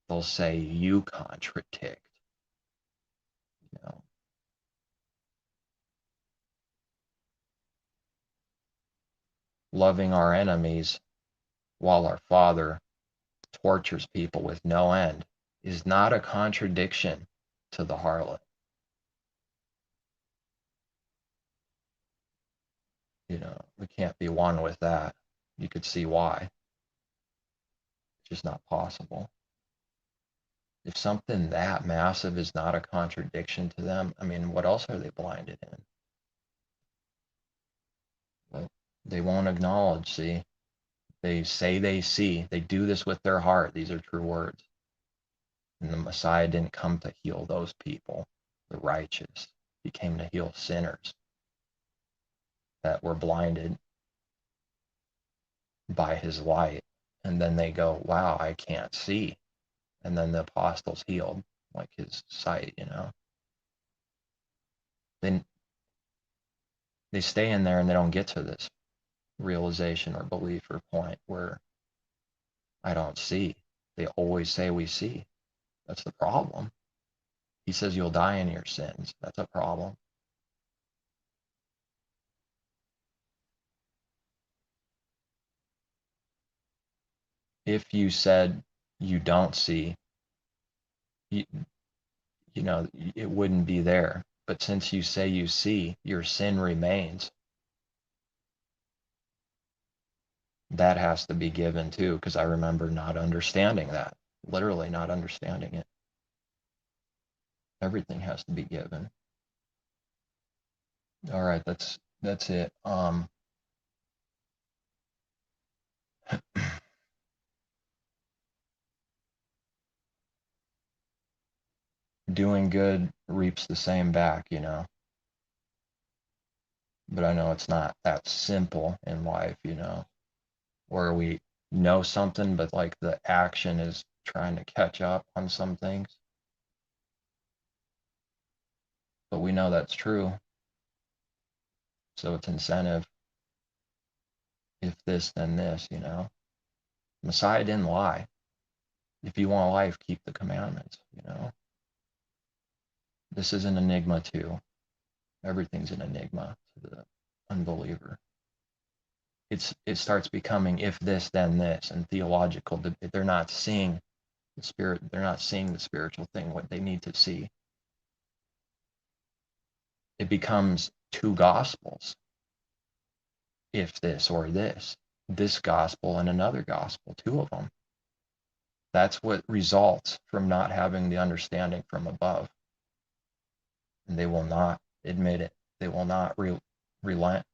They'll say you contradict. Loving our enemies while our Father tortures people with no end is not a contradiction to the harlot. We can't be one with that. You could see why. It's just not possible. If something that massive is not a contradiction to them, I mean, what else are they blinded in? But they won't acknowledge, see? They say they see. They do this with their heart. These are true words. And the Messiah didn't come to heal those people, the righteous. He came to heal sinners that were blinded, by his light. And then they go, wow, I can't see. And then the apostles healed, like his sight, Then they stay in there and they don't get to this realization or belief or point where I don't see. They always say we see. That's the problem. He says you'll die in your sins. That's a problem. If you said you don't see, you, it wouldn't be there. But since you say you see, your sin remains. That has to be given too, because I remember not understanding that, literally not understanding it. Everything has to be given. All right, that's it. Doing good reaps the same back, But I know it's not that simple in life, where we know something, but like the action is trying to catch up on some things. But we know that's true. So it's incentive. If this, then this, Messiah didn't lie. If you want life, keep the commandments, This is an enigma too. Everything's an enigma to the unbeliever. It starts becoming if this, then this, and theological. They're not seeing the spirit. They're not seeing the spiritual thing, what they need to see. It becomes two gospels. If this or this gospel and another gospel, two of them. That's what results from not having the understanding from above. And they will not admit it. They will not relent.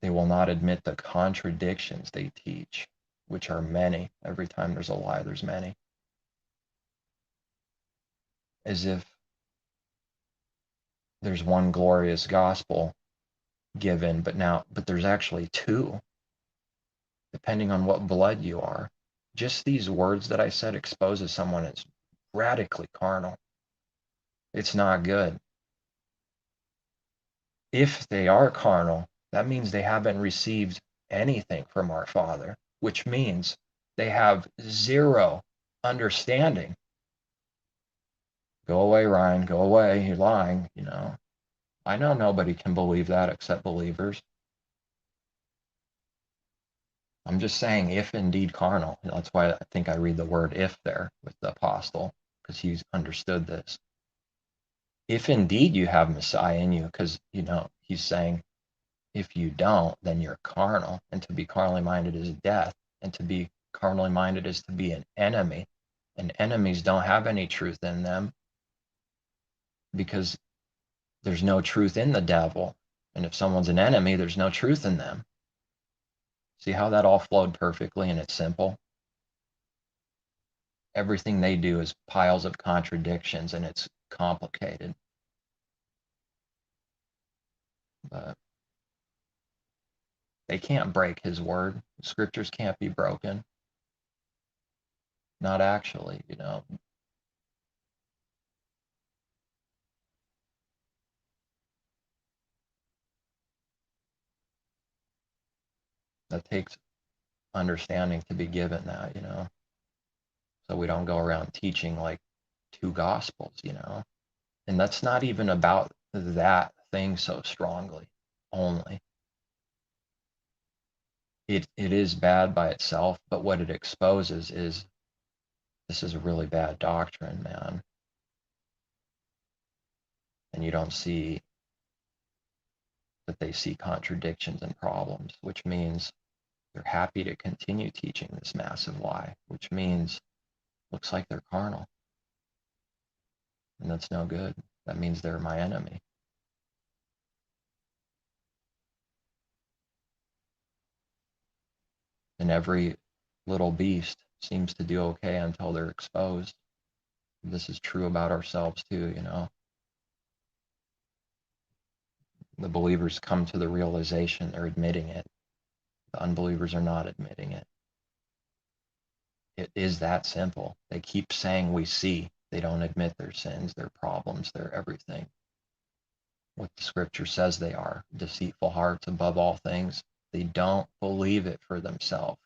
They will not admit the contradictions they teach, which are many. Every time there's a lie, there's many. As if there's one glorious gospel given, but there's actually two, depending on what blood you are. Just these words that I said exposes someone as radically carnal. It's not good. If they are carnal, that means they haven't received anything from our Father, which means they have zero understanding. Go away, Ryan, go away, you're lying, I know nobody can believe that except believers. I'm just saying, if indeed carnal. That's why I think I read the word if there with the apostle, because he's understood this. If indeed you have Messiah in you, because, he's saying, if you don't, then you're carnal. And to be carnally minded is death. And to be carnally minded is to be an enemy. And enemies don't have any truth in them because there's no truth in the devil. And if someone's an enemy, there's no truth in them. See how that all flowed perfectly and it's simple? Everything they do is piles of contradictions and it's complicated. But they can't break his word. Scriptures can't be broken. Not actually, That takes understanding to be given that, So we don't go around teaching like two gospels, And that's not even about that thing so strongly only. It is bad by itself, but what it exposes is this is a really bad doctrine, man. And you don't see that they see contradictions and problems, which means they're happy to continue teaching this massive lie, which means looks like they're carnal. And that's no good. That means they're my enemy. And every little beast seems to do okay until they're exposed. This is true about ourselves too, The believers come to the realization, they're admitting it. The unbelievers are not admitting it. It is that simple. They keep saying we see. They don't admit their sins, their problems, their everything. What the scripture says they are, deceitful hearts above all things. They don't believe it for themselves.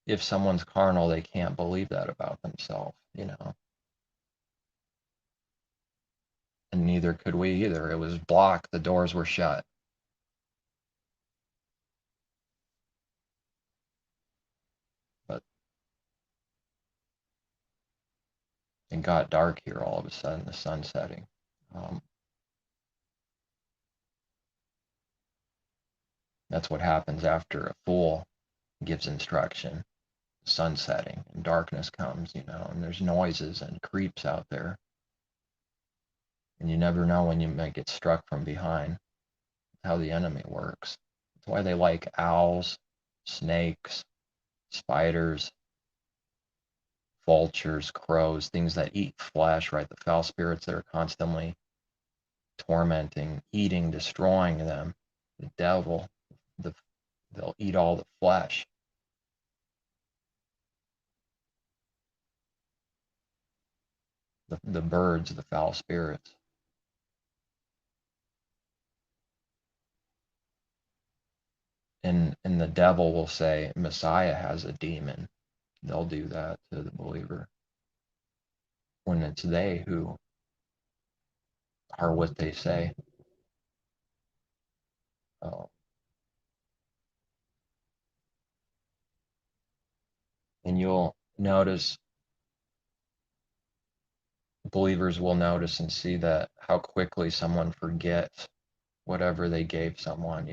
If someone's carnal, they can't believe that about themselves, And neither could we either. It was blocked, the doors were shut. But it got dark here all of a sudden, the sun setting. That's what happens after a fool gives instruction. Sun setting and darkness comes, and there's noises and creeps out there. And you never know when you might get struck from behind. That's how the enemy works. That's why they like owls, snakes, spiders, vultures, crows, things that eat flesh, right? The foul spirits that are constantly tormenting, eating, destroying them. The devil, they'll eat all the flesh. The birds, the foul spirits. And the devil will say Messiah has a demon. They'll do that to the believer when it's they who are what they say. Oh. And you'll notice, believers will notice and see that how quickly someone forgets whatever they gave someone,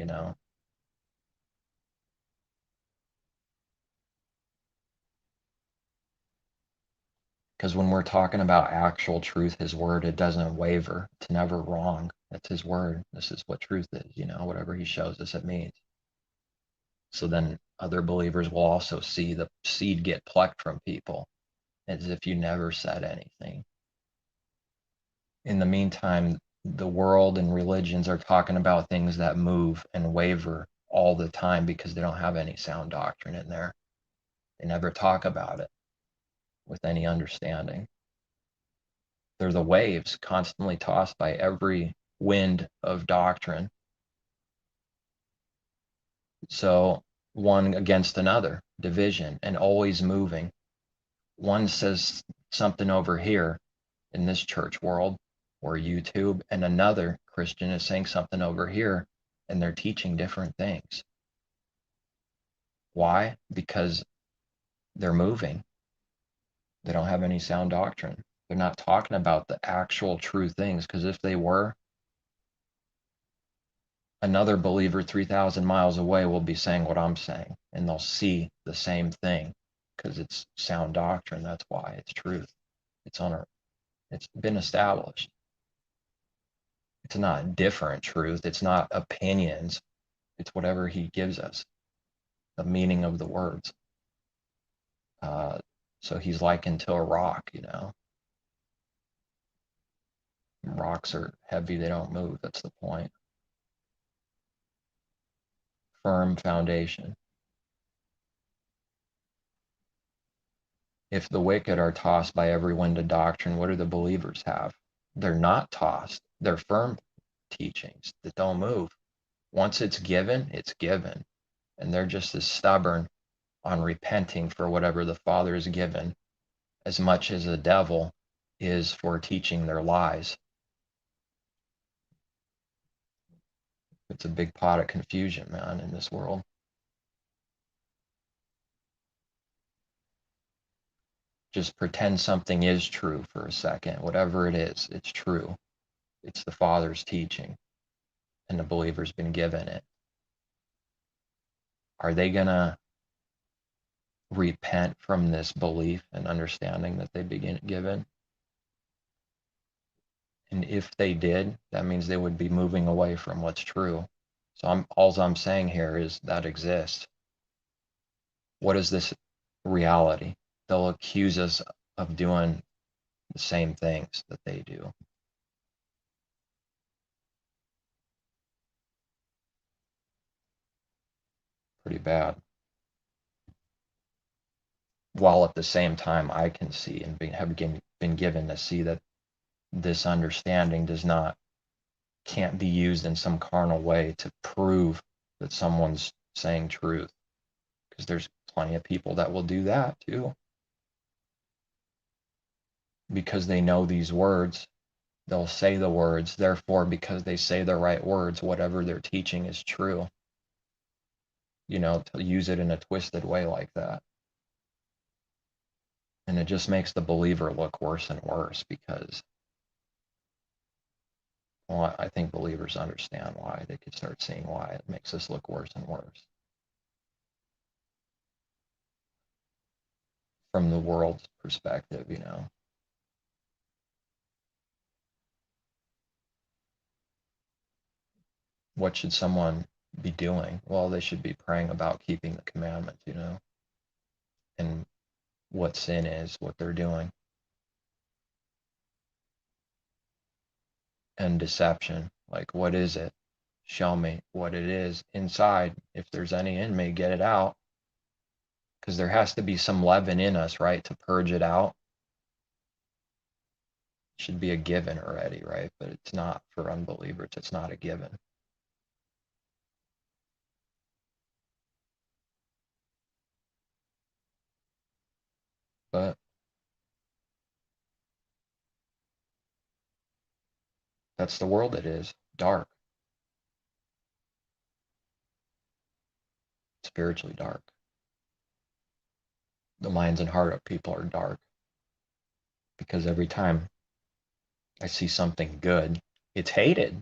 Because when we're talking about actual truth, his word, it doesn't waver. It's never wrong. That's his word. This is what truth is, whatever he shows us, it means. So then other believers will also see the seed get plucked from people as if you never said anything. In the meantime, the world and religions are talking about things that move and waver all the time because they don't have any sound doctrine in there. They never talk about it with any understanding. They're the waves constantly tossed by every wind of doctrine. So one against another, division, and always moving. One says something over here in this church world or YouTube, and another Christian is saying something over here, and they're teaching different things. Why? Because they're moving. They don't have any sound doctrine. They're not talking about the actual true things, because if they were, another believer 3,000 miles away will be saying what I'm saying, and they'll see the same thing because it's sound doctrine. That's why it's truth. It's been established. It's not different truth. It's not opinions. It's whatever he gives us, the meaning of the words. So he's likened to a rock, Rocks are heavy, they don't move. That's the point. Firm foundation. If the wicked are tossed by every wind of doctrine, what do the believers have? They're not tossed. They're firm teachings that don't move. Once it's given, it's given. And they're just as stubborn on repenting for whatever the Father has given as much as the devil is for teaching their lies. It's a big pot of confusion, man, in this world. Just pretend something is true for a second. Whatever it is, it's true. It's the Father's teaching, and the believer's been given it. Are they going to repent from this belief and understanding that they've been given? And if they did, that means they would be moving away from what's true. So all I'm saying here is that exists. What is this reality? They'll accuse us of doing the same things that they do. pretty bad. While at the same time, I can see and have been given to see that this understanding can't be used in some carnal way to prove that someone's saying truth, because there's plenty of people that will do that too, because they know these words. They'll say the words, therefore, because they say the right words, whatever they're teaching is true. To use it in a twisted way like that. And it just makes the believer look worse and worse, because, well, I think believers understand why. They could start seeing why it makes us look worse and worse from the world's perspective. What should someone be doing? Well, they should be praying about keeping the commandments, and what sin is, what they're doing, and deception. Like, what is it? Show me what it is inside. If there's any in me, get it out. Because there has to be some leaven in us, right, to purge it out. It should be a given already, right? But it's not for unbelievers. It's not a given. But that's the world it is. Dark. Spiritually dark. The minds and heart of people are dark. Because every time I see something good, it's hated.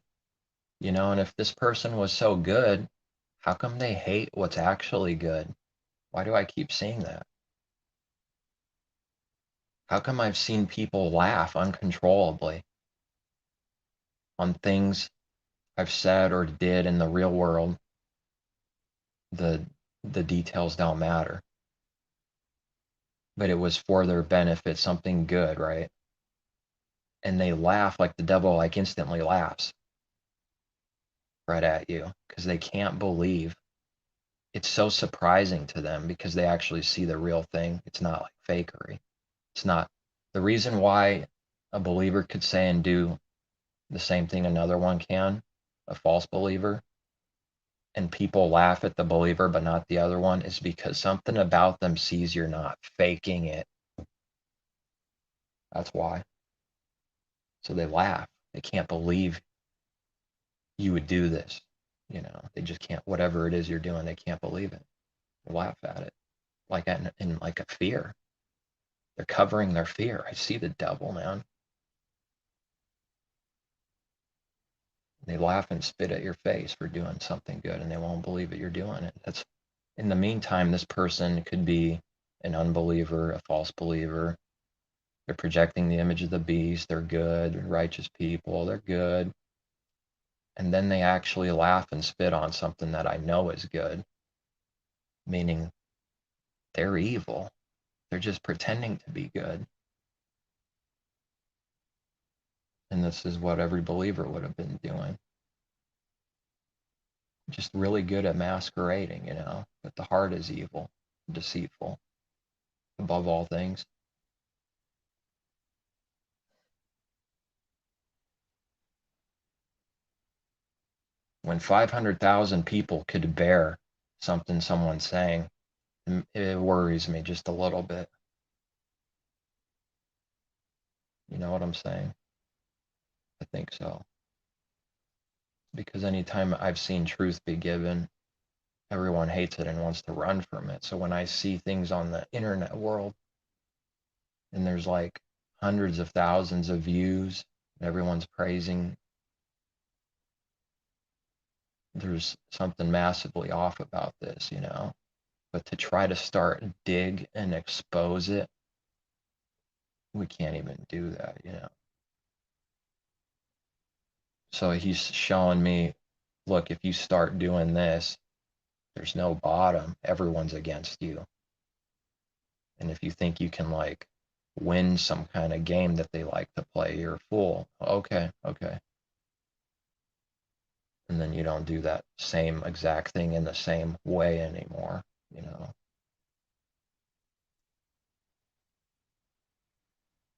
And if this person was so good, how come they hate what's actually good? Why do I keep seeing that? How come I've seen people laugh uncontrollably on things I've said or did in the real world? The details don't matter. But it was for their benefit, something good, right? And they laugh like the devil, like instantly laughs right at you, because they can't believe. It's so surprising to them because they actually see the real thing. It's not like fakery. It's not. The reason why a believer could say and do the same thing another one can, a false believer, and people laugh at the believer but not the other one, is because something about them sees you're not faking it. That's why. So they laugh. They can't believe you would do this. They just can't, whatever it is you're doing, they can't believe it. They laugh at it. Like in like a fear. They're covering their fear. I see the devil, man. They laugh and spit at your face for doing something good, and they won't believe that you're doing it. That's, in the meantime, this person could be an unbeliever, a false believer. They're projecting the image of the beast. They're good, righteous people. They're good. And then they actually laugh and spit on something that I know is good, meaning they're evil. They're just pretending to be good. And this is what every believer would have been doing. Just really good at masquerading, but the heart is evil, deceitful, above all things. When 500,000 people could bear something someone's saying, it worries me just a little bit. You know what I'm saying? I think so. Because anytime I've seen truth be given, everyone hates it and wants to run from it. So when I see things on the internet world and there's like hundreds of thousands of views and everyone's praising, there's something massively off about this. But to try to start dig and expose it, we can't even do that. So he's showing me, look, if you start doing this, there's no bottom. Everyone's against you. And if you think you can like win some kind of game that they like to play, you're a fool. Okay. and then you don't do that same exact thing in the same way anymore, you know.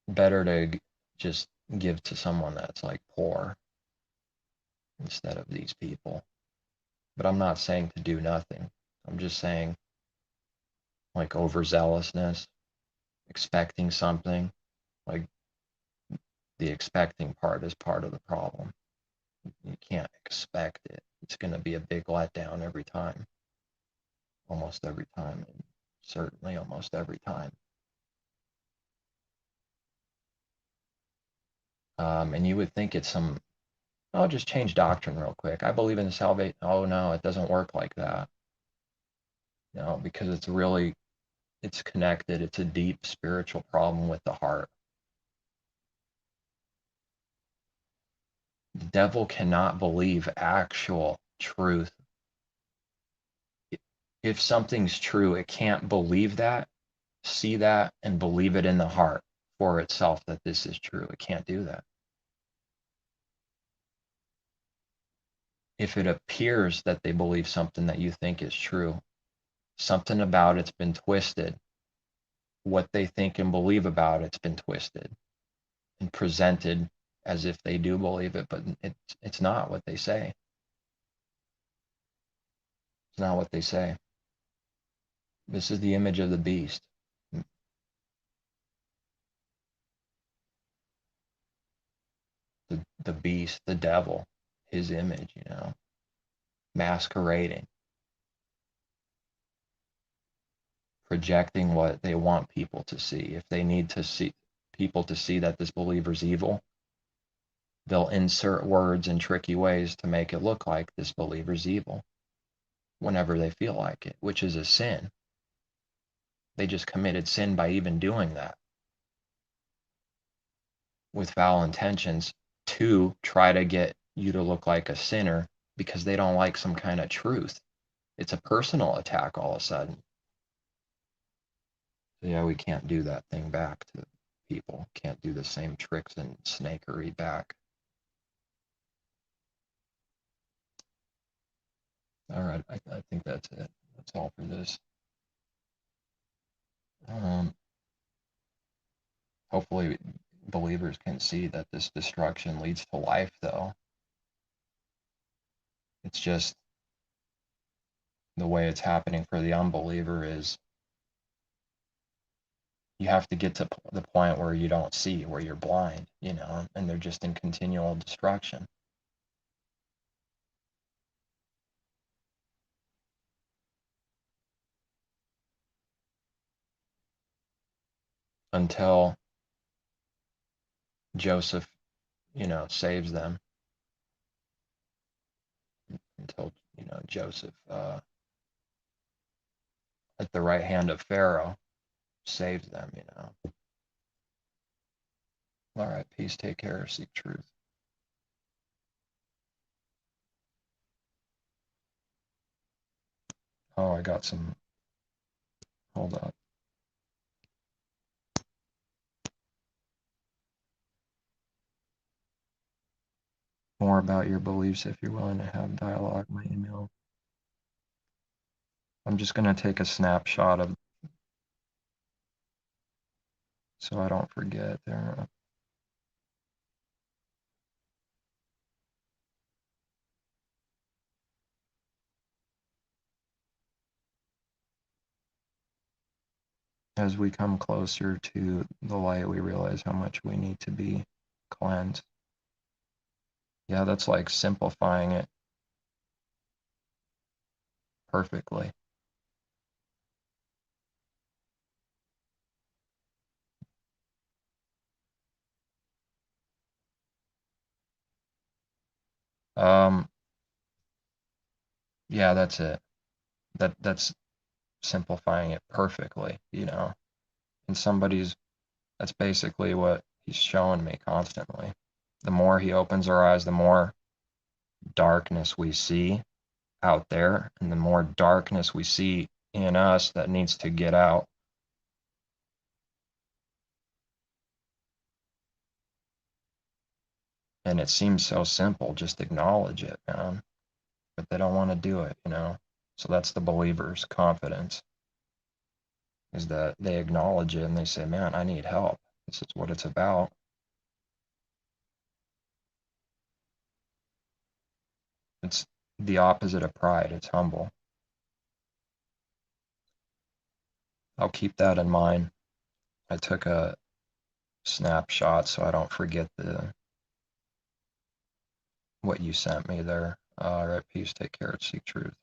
Better to just give to someone that's like poor instead of these people. But I'm not saying to do nothing. I'm just saying like overzealousness, expecting something, like the expecting part is part of the problem. You can't expect it. It's going to be a big letdown every time, almost every time, and certainly almost every time. And you would think it's some, I'll just change doctrine real quick. I believe in salvation. Oh no, it doesn't work like that. No, because it's connected. It's a deep spiritual problem with the heart. The devil cannot believe actual truth. If something's true, it can't believe that, see that, and believe it in the heart for itself that this is true. It can't do that. If it appears that they believe something that you think is true, something about it's been twisted. What they think and believe about it's been twisted and presented as if they do believe it, but it's not what they say. It's not what they say. This is the image of the beast. The beast, the devil, his image, masquerading, projecting what they want people to see. If they need to see people to see that this believer's evil, they'll insert words in tricky ways to make it look like this believer's evil whenever they feel like it, which is a sin. They just committed sin by even doing that with foul intentions to try to get you to look like a sinner because they don't like some kind of truth. It's a personal attack all of a sudden. So yeah, we can't do that thing back to people. Can't do the same tricks and snakery back. All right, I think that's it. That's all for this. Um, Hopefully, believers can see that this destruction leads to life, though. It's just the way it's happening for the unbeliever is you have to get to the point where you don't see, where you're blind, and they're just in continual destruction. Until Joseph, saves them. Until, Joseph, at the right hand of Pharaoh, saves them. All right, peace, take care, seek truth. Oh, I got some, hold up. More about your beliefs if you're willing to have dialogue, my email. I'm just going to take a snapshot of, so I don't forget there. As we come closer to the light, we realize how much we need to be cleansed. Yeah, that's like simplifying it perfectly. Um, yeah, that's it. That's simplifying it perfectly. And that's basically what he's showing me constantly. The more he opens our eyes, the more darkness we see out there, and the more darkness we see in us that needs to get out. And it seems so simple, just acknowledge it, man. but they don't want to do it, you know? So that's the believer's confidence, is that they acknowledge it and they say, man, I need help. This is what it's about. It's the opposite of pride. It's humble. I'll keep that in mind. I took a snapshot so I don't forget what you sent me there. All right, peace, take care, seek truth.